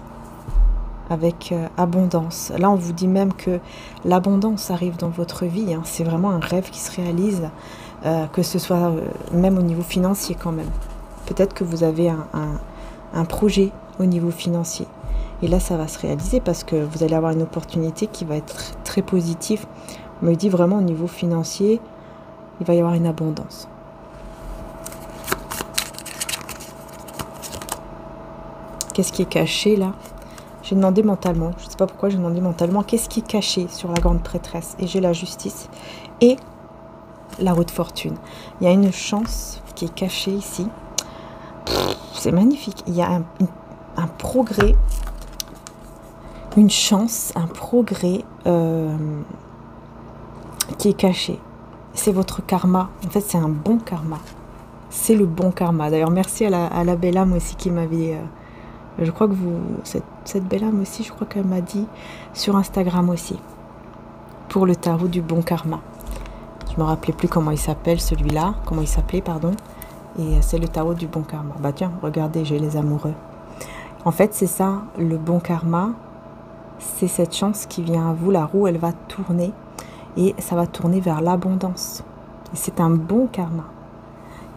Avec abondance. Là, on vous dit même que l'abondance arrive dans votre vie. Hein. C'est vraiment un rêve qui se réalise. Que ce soit même au niveau financier quand même. Peut-être que vous avez un projet au niveau financier. Et là, ça va se réaliser parce que vous allez avoir une opportunité qui va être très positive. On me dit vraiment au niveau financier, il va y avoir une abondance. Qu'est-ce qui est caché là? J'ai demandé mentalement, je ne sais pas pourquoi j'ai demandé mentalement, qu'est-ce qui est caché sur la grande prêtresse? Et j'ai la justice et la roue de fortune. Il y a une chance qui est cachée ici. C'est magnifique. Il y a un progrès, une chance, un progrès qui est caché. C'est votre karma. En fait, c'est un bon karma. C'est le bon karma. D'ailleurs, merci à la belle âme aussi qui m'avait... je crois que cette belle âme aussi, je crois qu'elle m'a dit sur Instagram aussi. Pour le tarot du bon karma. Je me rappelais plus comment il s'appelle celui-là. Comment il s'appelait, pardon. Et c'est le tarot du bon karma. Bah tiens, regardez, j'ai les amoureux. En fait, c'est ça, le bon karma. C'est cette chance qui vient à vous. La roue, elle va tourner. Et ça va tourner vers l'abondance. Et c'est un bon karma.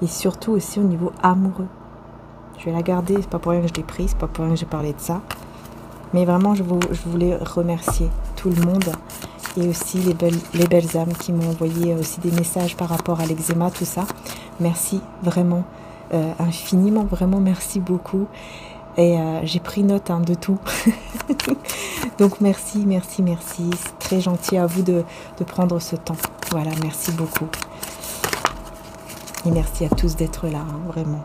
Et surtout aussi au niveau amoureux. Je vais la garder. C'est pas pour rien que je l'ai prise. C'est pas pour rien que j'ai parlé de ça. Mais vraiment, je voulais remercier tout le monde. Et aussi les belles âmes qui m'ont envoyé aussi des messages par rapport à l'eczéma, tout ça. Merci vraiment infiniment, vraiment merci beaucoup. Et j'ai pris note hein, de tout. Donc merci, merci, merci. C'est très gentil à vous de prendre ce temps. Voilà, merci beaucoup. Et merci à tous d'être là, hein, vraiment.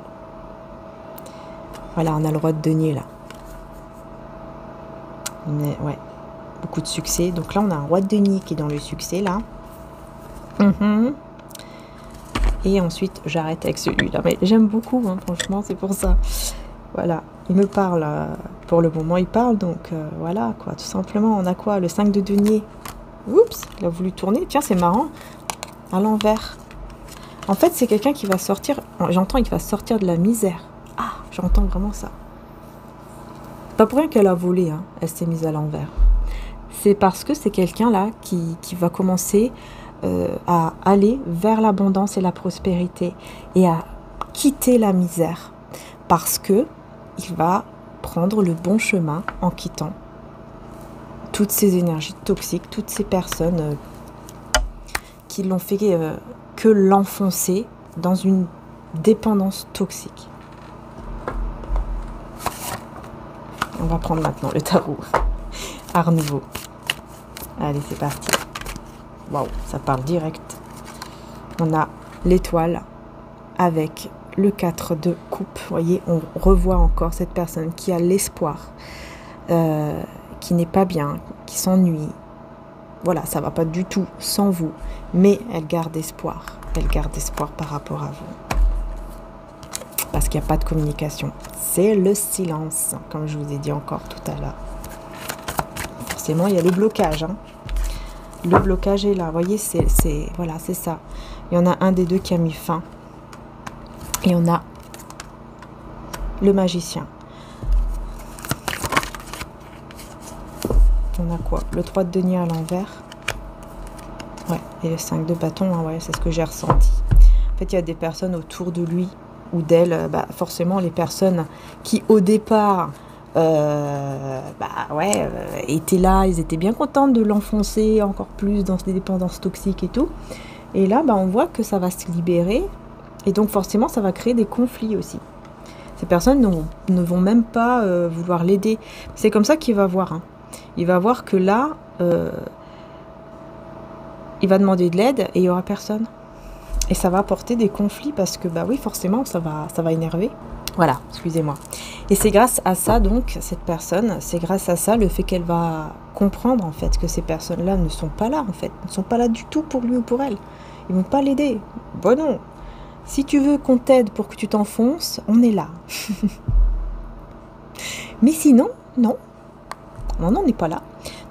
Voilà, on a le roi de denier là. Mais ouais, beaucoup de succès. Donc là, on a un roi de denier qui est dans le succès, là. Mhm. Et ensuite, j'arrête avec celui-là. Mais j'aime beaucoup, hein, franchement, c'est pour ça. Voilà, il me parle. Pour le moment, il parle. Donc voilà, quoi. Tout simplement, on a quoi? Le 5 de denier. Oups, il a voulu tourner. Tiens, c'est marrant. À l'envers. En fait, c'est quelqu'un qui va sortir. J'entends qu'il va sortir de la misère. Ah, j'entends vraiment ça. Pas pour rien qu'elle a volé, hein. Elle s'est mise à l'envers. C'est parce que c'est quelqu'un là qui va commencer à aller vers l'abondance et la prospérité et à quitter la misère. Parce que il va prendre le bon chemin en quittant toutes ces énergies toxiques, toutes ces personnes qui l'ont fait que l'enfoncer dans une dépendance toxique. On va prendre maintenant le tarot. Art Nouveau. Allez, c'est parti. Waouh, ça parle direct. On a l'étoile avec le 4 de coupe. Vous voyez, on revoit encore cette personne qui a l'espoir, qui n'est pas bien, qui s'ennuie. Voilà, ça va pas du tout sans vous, mais elle garde espoir. Elle garde espoir par rapport à vous. Parce qu'il n'y a pas de communication. C'est le silence, comme je vous ai dit encore tout à l'heure. Forcément, il y a le blocage. Hein. Le blocage est là. Vous voyez, voilà, c'est ça. Il y en a un des deux qui a mis fin. Et on a le magicien. On a quoi? Le 3 de denier à l'envers. Ouais, et le 5 de bâton. Hein, ouais, c'est ce que j'ai ressenti. En fait, il y a des personnes autour de lui ou d'elle. Forcément, les personnes qui, au départ, étaient là. Ils étaient bien contents de l'enfoncer encore plus dans des dépendances toxiques et tout. Et là, on voit que ça va se libérer. Et donc, forcément, ça va créer des conflits aussi. Ces personnes ne vont même pas vouloir l'aider. C'est comme ça qu'il va voir. Hein. Il va voir que là, il va demander de l'aide et il n'y aura personne. Et ça va apporter des conflits parce que, oui, forcément, ça va énerver. Voilà, excusez-moi. Et c'est grâce à ça, donc, cette personne, c'est grâce à ça, le fait qu'elle va comprendre, en fait, que ces personnes-là ne sont pas là, en fait. Ne sont pas là du tout pour lui ou pour elle. Ils ne vont pas l'aider. Bon, non. Si tu veux qu'on t'aide pour que tu t'enfonces, on est là. Mais sinon, non. Non, on n'est pas là.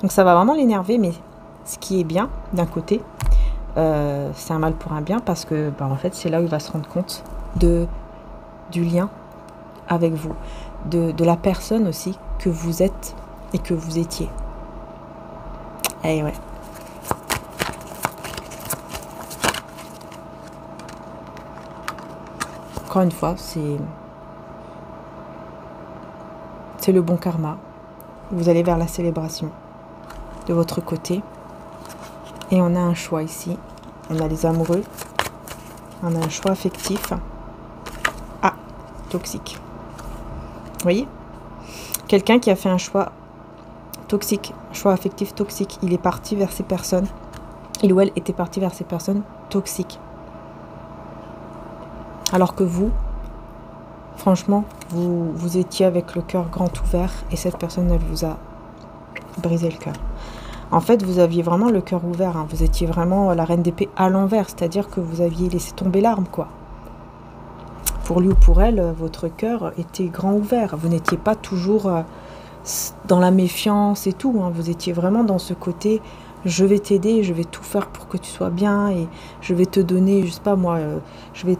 Donc ça va vraiment l'énerver, mais ce qui est bien, d'un côté, c'est un mal pour un bien, parce que en fait, c'est là où il va se rendre compte du lien avec vous, de la personne aussi que vous êtes et que vous étiez. Eh ouais. Encore une fois, c'est le bon karma. Vous allez vers la célébration de votre côté. Et on a un choix ici. On a les amoureux. On a un choix affectif. Ah, toxique. Vous voyez? Quelqu'un qui a fait un choix toxique, choix affectif toxique. Il est parti vers ces personnes. Il ou elle était parti vers ces personnes toxiques. Alors que vous, franchement, vous étiez avec le cœur grand ouvert et cette personne, elle vous a brisé le cœur. En fait, vous aviez vraiment le cœur ouvert. Hein. Vous étiez vraiment la reine d'épée à l'envers, c'est-à-dire que vous aviez laissé tomber l'arme, quoi. Pour lui ou pour elle, votre cœur était grand ouvert. Vous n'étiez pas toujours dans la méfiance et tout. Hein. Vous étiez vraiment dans ce côté, je vais t'aider, je vais tout faire pour que tu sois bien et je vais te donner, je sais pas moi, je vais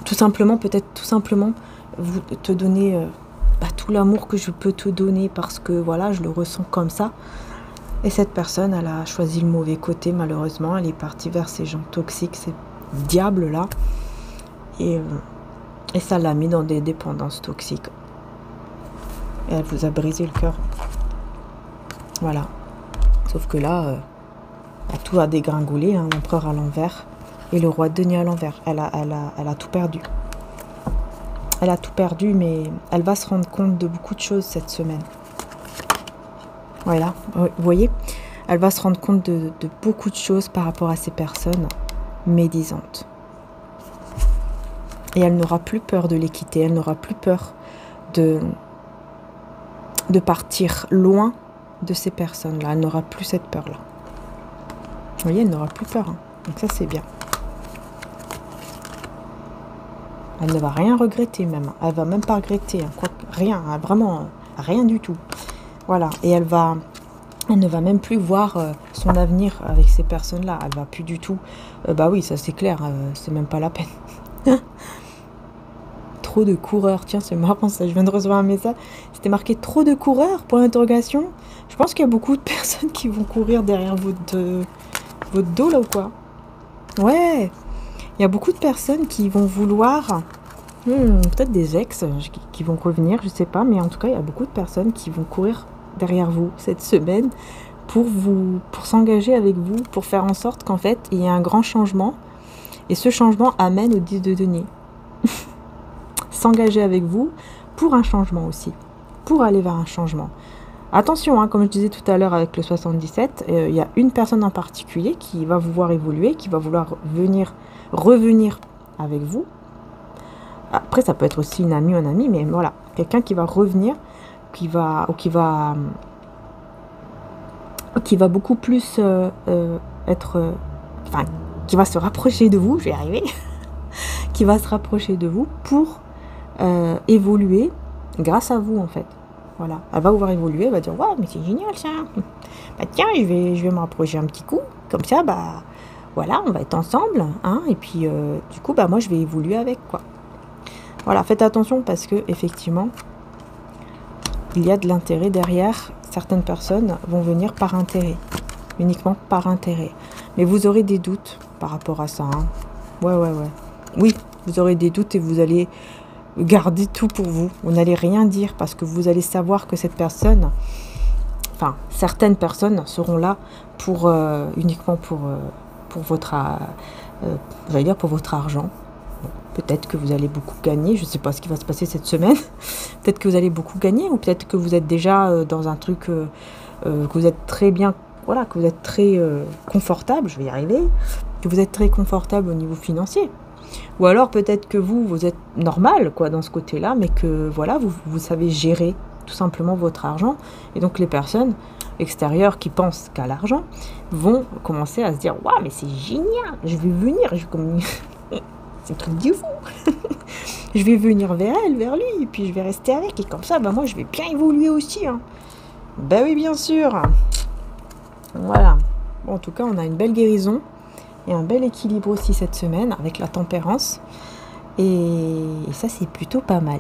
tout simplement vous te donner tout l'amour que je peux te donner parce que voilà, je le ressens comme ça. Et cette personne, elle a choisi le mauvais côté, malheureusement. Elle est partie vers ces gens toxiques, ces diables-là. Et ça l'a mis dans des dépendances toxiques. Et elle vous a brisé le cœur. Voilà. Sauf que là, tout a dégringolé, hein, l'empereur à l'envers. Et le roi de denier à l'envers. Elle a tout perdu. Elle a tout perdu, mais elle va se rendre compte de beaucoup de choses cette semaine. Voilà, vous voyez, elle va se rendre compte de beaucoup de choses par rapport à ces personnes médisantes. Et elle n'aura plus peur de les quitter, elle n'aura plus peur de partir loin de ces personnes-là. Elle n'aura plus cette peur-là. Vous voyez, elle n'aura plus peur. Hein. Donc ça, c'est bien. Elle ne va rien regretter même. Elle va même pas regretter. Hein. Rien, hein, vraiment rien du tout. Voilà. Et elle ne va même plus voir son avenir avec ces personnes-là. Elle va plus du tout. Bah oui, ça c'est clair. C'est même pas la peine. Trop de coureurs. Tiens, c'est marrant ça. Je viens de recevoir un message. C'était marqué trop de coureurs pour l'interrogation. Je pense qu'il y a beaucoup de personnes qui vont courir derrière votre dos là ou quoi. Ouais. Il y a beaucoup de personnes qui vont vouloir, peut-être des ex qui vont revenir, je sais pas, mais en tout cas, il y a beaucoup de personnes qui vont courir derrière vous cette semaine pour s'engager avec vous, pour faire en sorte qu'en fait, il y ait un grand changement. Et ce changement amène au 10 de denier. S'engager avec vous pour un changement aussi, pour aller vers un changement. Attention, hein, comme je disais tout à l'heure avec le 77, il y a une personne en particulier qui va vous voir évoluer, qui va vouloir revenir avec vous. Après, ça peut être aussi une amie ou un ami, mais voilà, quelqu'un qui va revenir, qui va beaucoup plus être, enfin, qui va se rapprocher de vous, je vais y arriver, qui va se rapprocher de vous pour évoluer grâce à vous en fait. Voilà, elle va vous voir évoluer, elle va dire ouais mais c'est génial ça. Bah tiens, je vais me rapprocher un petit coup, comme ça bah voilà, on va être ensemble, hein, et puis du coup bah moi je vais évoluer avec quoi. Voilà, faites attention parce que effectivement il y a de l'intérêt derrière. Certaines personnes vont venir par intérêt, uniquement par intérêt. Mais vous aurez des doutes par rapport à ça. Hein. Ouais. Oui, vous aurez des doutes et vous allez garder tout pour vous. Vous n'allez rien dire parce que vous allez savoir que cette personne, enfin, certaines personnes seront là pour uniquement pour votre, j'allais dire pour votre argent. Bon, peut-être que vous allez beaucoup gagner. Je ne sais pas ce qui va se passer cette semaine. Peut-être que vous allez beaucoup gagner ou peut-être que vous êtes déjà dans un truc que vous êtes très bien. Voilà, que vous êtes très confortable, je vais y arriver, que vous êtes très confortable au niveau financier. Ou alors peut-être que vous êtes normal quoi dans ce côté-là, mais que voilà, vous savez gérer tout simplement votre argent. Et donc les personnes extérieures qui pensent qu'à l'argent vont commencer à se dire « Waouh, mais c'est génial, je vais venir, c'est un truc de fou. Je vais venir vers elle, vers lui, et puis je vais rester avec. Et comme ça, bah, moi je vais bien évoluer aussi. Hein. » Ben oui, bien sûr. Voilà. Bon, en tout cas, on a une belle guérison et un bel équilibre aussi cette semaine avec la tempérance. Et ça, c'est plutôt pas mal.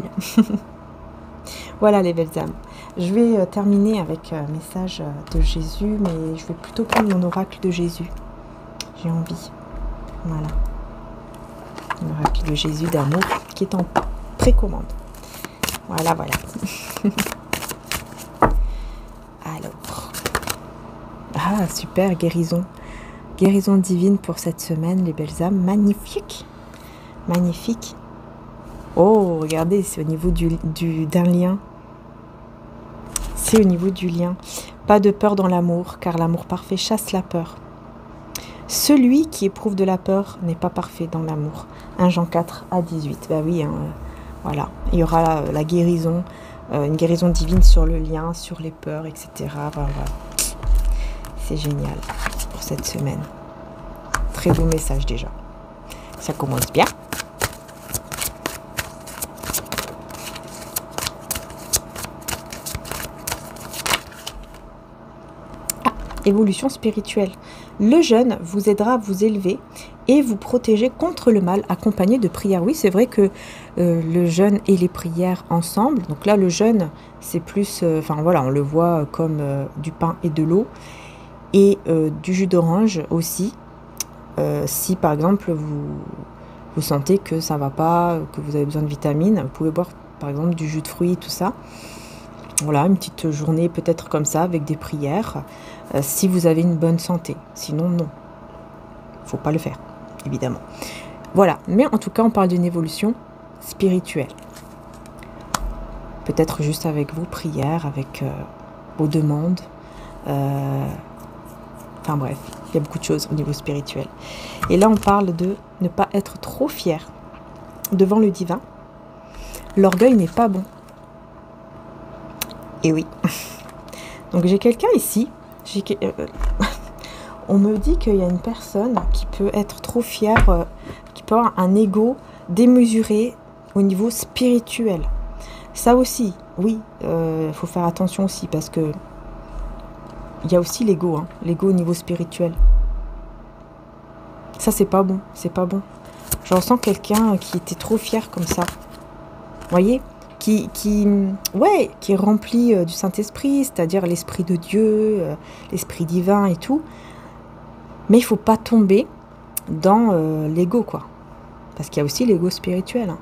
Voilà les belles âmes. Je vais terminer avec un message de Jésus, mais je vais plutôt prendre mon oracle de Jésus. J'ai envie. Voilà. L'oracle de Jésus d'amour qui est en précommande. Voilà. Alors. Ah, super, guérison. Guérison divine pour cette semaine, les belles âmes. Magnifique. Magnifique. Oh, regardez, c'est au niveau d'un lien. C'est au niveau du lien. Pas de peur dans l'amour, car l'amour parfait chasse la peur. Celui qui éprouve de la peur n'est pas parfait dans l'amour. 1 Jean 4 à 18. Bah oui, hein, voilà. Il y aura la guérison, une guérison divine sur le lien, sur les peurs, etc. Voilà. C'est génial pour cette semaine. Très beau message déjà. Ça commence bien. Évolution spirituelle. Le jeûne vous aidera à vous élever et vous protéger contre le mal, accompagné de prières. Oui, c'est vrai que le jeûne et les prières ensemble. Donc là, le jeûne, c'est plus, enfin voilà, on le voit comme du pain et de l'eau et du jus d'orange aussi. Si par exemple vous sentez que ça va pas, que vous avez besoin de vitamines, vous pouvez boire par exemple du jus de fruits, tout ça. Voilà, une petite journée peut-être comme ça avec des prières, si vous avez une bonne santé. Sinon, non. Il ne faut pas le faire, évidemment. Voilà, mais en tout cas, on parle d'une évolution spirituelle. Peut-être juste avec vos prières, avec vos demandes. Enfin bref, il y a beaucoup de choses au niveau spirituel. Et là, on parle de ne pas être trop fier devant le divin. L'orgueil n'est pas bon. Et oui, Donc j'ai quelqu'un ici, on me dit qu'il y a une personne qui peut être trop fière, qui peut avoir un ego démesuré au niveau spirituel. Ça aussi, oui, faut faire attention aussi parce que il y a aussi l'ego, hein, l'ego au niveau spirituel. Ça, c'est pas bon, c'est pas bon. Je ressens quelqu'un qui était trop fier comme ça. Vous voyez, ouais, qui est rempli du Saint-Esprit, c'est-à-dire l'Esprit de Dieu, l'Esprit divin et tout. Mais il faut pas tomber dans l'ego, quoi. Parce qu'il y a aussi l'ego spirituel. Hein.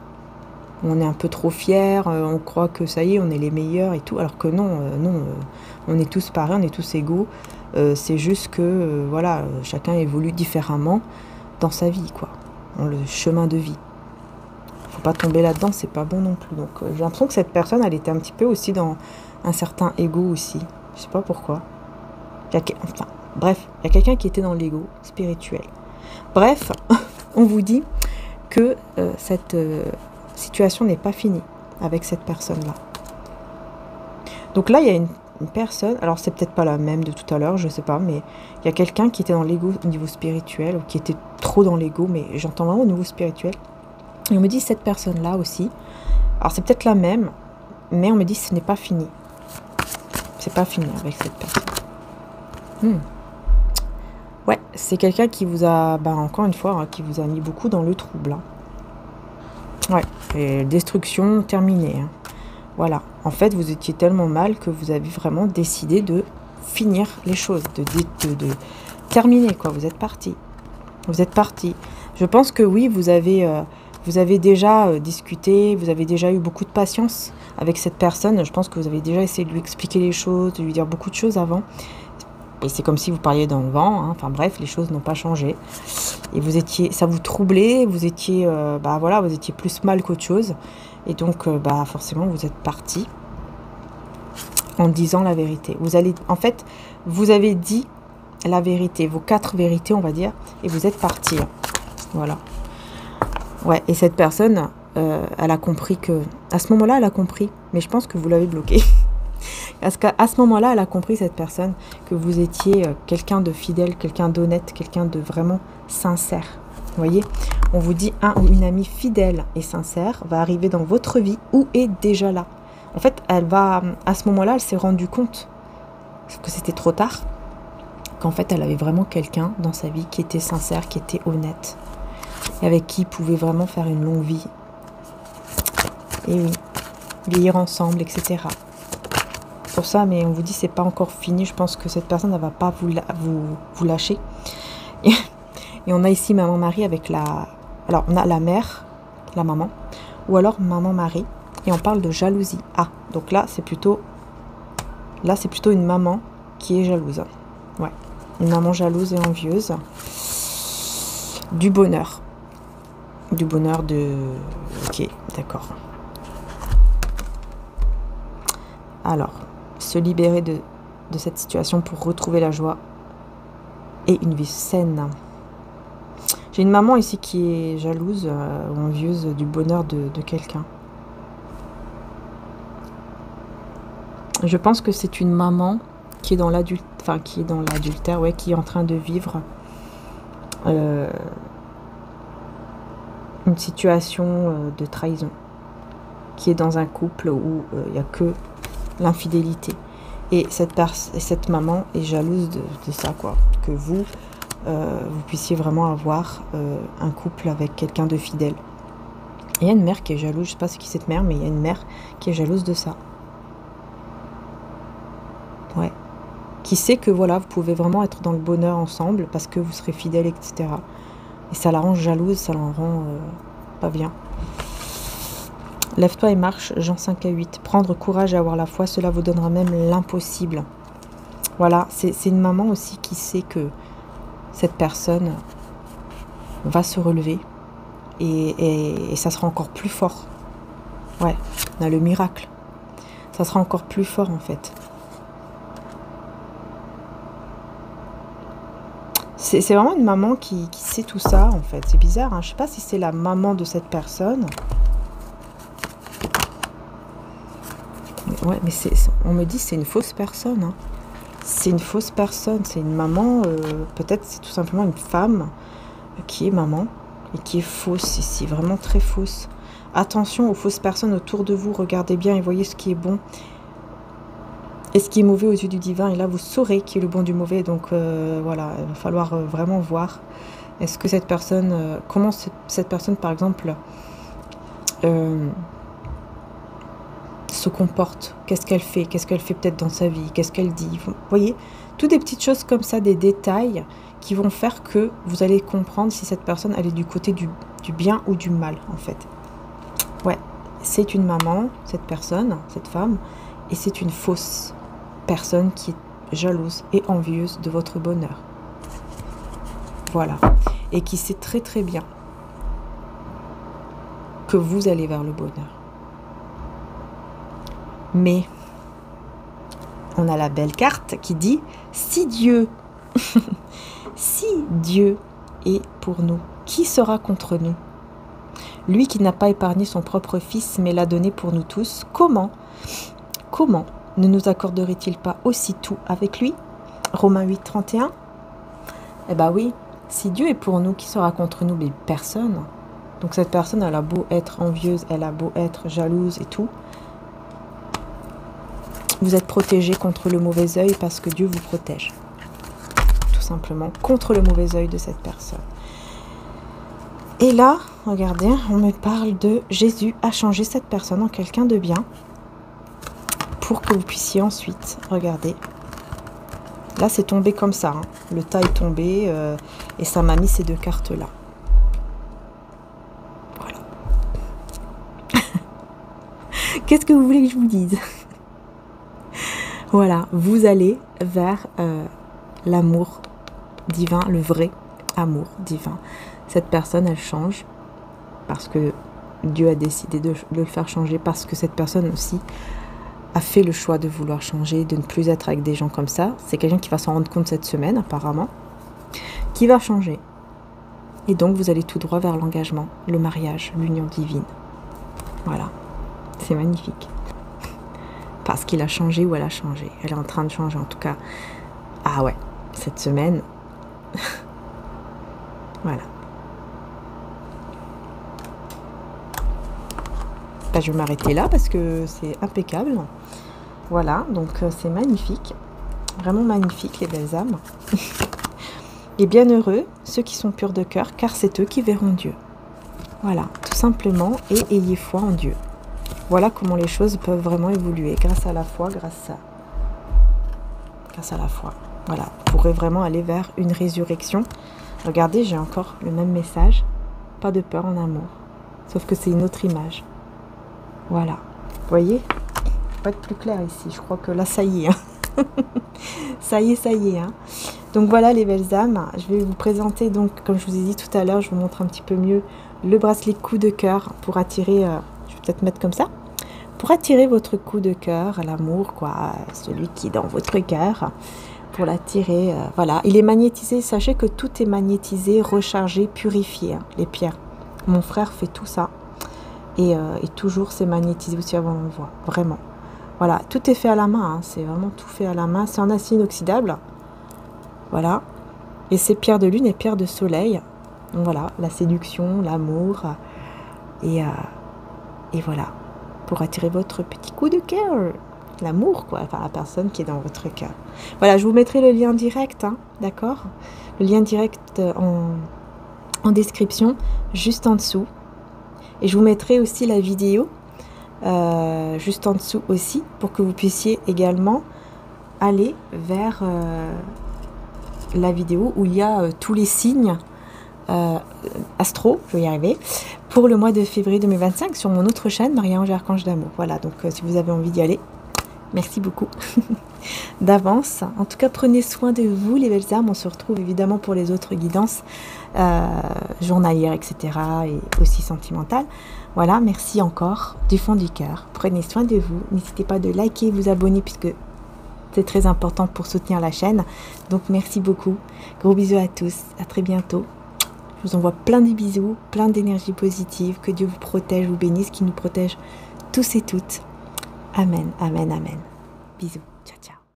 On est un peu trop fier, on croit que ça y est, on est les meilleurs et tout. Alors que non, on est tous pareils, on est tous égaux. C'est juste que, voilà, chacun évolue différemment dans sa vie, quoi. Dans le chemin de vie. Faut pas tomber là-dedans, c'est pas bon non plus. Donc j'ai l'impression que cette personne, elle était un petit peu aussi dans un certain ego aussi. Je sais pas pourquoi. Enfin, bref, il y a quelqu'un qui était dans l'ego spirituel. Bref, on vous dit que cette situation n'est pas finie avec cette personne-là. Donc là, il y a une personne, alors c'est peut-être pas la même de tout à l'heure, je sais pas, mais il y a quelqu'un qui était dans l'ego au niveau spirituel, ou qui était trop dans l'ego, mais j'entends vraiment au niveau spirituel. Et on me dit cette personne-là aussi, alors c'est peut-être la même, mais on me dit ce n'est pas fini. C'est pas fini avec cette personne. Ouais, c'est quelqu'un qui vous a, encore une fois, hein, qui vous a mis beaucoup dans le trouble. Hein. Ouais, et destruction terminée. Hein. Voilà. En fait, vous étiez tellement mal que vous avez vraiment décidé de finir les choses, de terminer, quoi. Vous êtes parti. Vous êtes parti. Je pense que oui, vous avez déjà discuté, vous avez déjà eu beaucoup de patience avec cette personne. Je pense que vous avez déjà essayé de lui expliquer les choses, de lui dire beaucoup de choses avant. Et c'est comme si vous parliez dans le vent. Hein. Enfin bref, les choses n'ont pas changé. Et vous étiez, ça vous troublait, vous étiez, voilà, vous étiez plus mal qu'autre chose. Et donc, forcément, vous êtes parti en disant la vérité. En fait, vous avez dit la vérité, vos 4 vérités, on va dire, et vous êtes parti. Voilà. Ouais, et cette personne, elle a compris que... À ce moment-là, elle a compris, mais je pense que vous l'avez bloqué. Parce qu'à ce moment-là, elle a compris, cette personne, que vous étiez quelqu'un de fidèle, quelqu'un d'honnête, quelqu'un de vraiment sincère. Vous voyez, on vous dit un ou une amie fidèle et sincère va arriver dans votre vie ou est déjà là. En fait, à ce moment-là, elle s'est rendue compte que c'était trop tard, qu'en fait, elle avait vraiment quelqu'un dans sa vie qui était sincère, qui était honnête, et avec qui il pouvait vraiment faire une longue vie. Et oui, vieillir ensemble, etc. Pour ça, mais on vous dit c'est pas encore fini. Je pense que cette personne, elle va pas vous lâcher. Et on a ici maman-mari avec la... Alors, on a la mère, la maman, ou alors maman-mari, et on parle de jalousie. Ah, donc là, c'est plutôt une maman qui est jalouse. Ouais, une maman jalouse et envieuse. Du bonheur. Du bonheur de... Ok, d'accord. Alors, se libérer de cette situation pour retrouver la joie et une vie saine. J'ai une maman ici qui est jalouse ou envieuse du bonheur de quelqu'un. Je pense que c'est une maman qui est dans l'adultère, ouais, qui est en train de vivre une situation de trahison, qui est dans un couple où il n'y a que l'infidélité. Et cette maman est jalouse de ça, quoi. Que vous puissiez vraiment avoir un couple avec quelqu'un de fidèle. Et il y a une mère qui est jalouse, je ne sais pas c'est qui cette mère, mais il y a une mère qui est jalouse de ça. Ouais. Qui sait que voilà, vous pouvez vraiment être dans le bonheur ensemble parce que vous serez fidèles, etc. Et ça la rend jalouse, ça la rend pas bien. Lève-toi et marche, Jean 5 à 8. Prendre courage et avoir la foi, cela vous donnera même l'impossible. Voilà, c'est une maman aussi qui sait que cette personne va se relever et ça sera encore plus fort. Ouais, on a le miracle. Ça sera encore plus fort en fait. C'est vraiment une maman qui sait tout ça en fait. C'est bizarre, hein. Je sais pas si c'est la maman de cette personne. Ouais, mais on me dit que c'est une fausse personne. Hein. c'est une fausse personne, c'est une maman, peut-être c'est tout simplement une femme qui est maman et qui est fausse ici, vraiment très fausse. Attention aux fausses personnes autour de vous, regardez bien et voyez ce qui est bon et ce qui est mauvais aux yeux du divin. Et là, vous saurez qui est le bon du mauvais. Donc voilà, il va falloir vraiment voir. Est-ce que cette personne, comment cette personne, par exemple, se comporte, qu'est-ce qu'elle fait peut-être dans sa vie, qu'est-ce qu'elle dit. Vous voyez, toutes des petites choses comme ça, des détails qui vont faire que vous allez comprendre si cette personne, elle est du côté du bien ou du mal, en fait. Ouais, c'est une maman, cette personne, cette femme, et c'est une fausse personne qui est jalouse et envieuse de votre bonheur. Voilà, et qui sait très très bien que vous allez vers le bonheur. Mais on a la belle carte qui dit si Dieu si Dieu est pour nous, qui sera contre nous? Lui qui n'a pas épargné son propre fils mais l'a donné pour nous tous, comment ne nous accorderait-il pas aussi tout avec lui? Romains 8, 31. Eh bien oui, si Dieu est pour nous, qui sera contre nous? Mais personne. Donc cette personne, elle a beau être envieuse, elle a beau être jalouse et tout, vous êtes protégé contre le mauvais œil parce que Dieu vous protège. Tout simplement, contre le mauvais œil de cette personne. Et là, regardez, on me parle de Jésus a changé cette personne en quelqu'un de bien pour que vous puissiez ensuite, regardez. Là, c'est tombé comme ça. Hein. Le tas est tombé et ça m'a mis ces deux cartes-là. Voilà. Qu'est-ce que vous voulez que je vous dise? Voilà, vous allez vers l'amour divin, le vrai amour divin. Cette personne, elle change parce que Dieu a décidé de le faire changer, parce que cette personne aussi a fait le choix de vouloir changer, de ne plus être avec des gens comme ça. C'est quelqu'un qui va s'en rendre compte cette semaine, apparemment, qui va changer. Et donc, vous allez tout droit vers l'engagement, le mariage, l'union divine. Voilà, c'est magnifique. Parce qu'il a changé ou elle a changé. Elle est en train de changer en tout cas. Ah ouais, cette semaine. Voilà. Ben, je vais m'arrêter là parce que c'est impeccable. Voilà, donc c'est magnifique. Vraiment magnifique les belles âmes. Et bienheureux ceux qui sont purs de cœur, car c'est eux qui verront Dieu. Voilà, tout simplement. Et ayez foi en Dieu. Voilà comment les choses peuvent vraiment évoluer, grâce à la foi, grâce à la foi. Voilà, vous pourrez vraiment aller vers une résurrection. Regardez, j'ai encore le même message. Pas de peur en amour. Sauf que c'est une autre image. Voilà. Vous voyez? Pas être plus clair ici. Je crois que là, ça y est. Hein. ça y est. Hein. Donc voilà les belles âmes. Je vais vous présenter, donc, comme je vous ai dit tout à l'heure, je vous montre un petit peu mieux le bracelet coup de cœur pour attirer... je vais peut-être mettre comme ça. Pour attirer votre coup de cœur, l'amour, quoi, celui qui est dans votre cœur, pour l'attirer, voilà. Il est magnétisé, sachez que tout est magnétisé, rechargé, purifié, hein, les pierres. Mon frère fait tout ça, et toujours c'est magnétisé aussi avant l'envoi, vraiment. Voilà, tout est fait à la main, hein, c'est vraiment tout fait à la main, c'est en acier inoxydable, voilà. Et c'est pierre de lune et pierre de soleil, donc voilà, la séduction, l'amour, et voilà. Pour attirer votre petit coup de cœur, l'amour, quoi, enfin la personne qui est dans votre cœur. Voilà, je vous mettrai le lien direct, hein, d'accord? Le lien direct en description, juste en dessous. Et je vous mettrai aussi la vidéo, juste en dessous aussi, pour que vous puissiez également aller vers la vidéo où il y a tous les signes astro, je vais y arriver, pour le mois de février 2025 sur mon autre chaîne, Marie-Ange Archange d'amour. Voilà, donc si vous avez envie d'y aller, merci beaucoup d'avance. En tout cas, prenez soin de vous, les belles âmes. On se retrouve évidemment pour les autres guidances journalières, etc. et aussi sentimentales. Voilà, merci encore du fond du cœur. Prenez soin de vous. N'hésitez pas de liker et vous abonner puisque c'est très important pour soutenir la chaîne. Donc, merci beaucoup. Gros bisous à tous. À très bientôt. Je vous envoie plein de bisous, plein d'énergie positive. Que Dieu vous protège, vous bénisse, qu'il nous protège tous et toutes. Amen, amen, amen. Bisous. Ciao, ciao.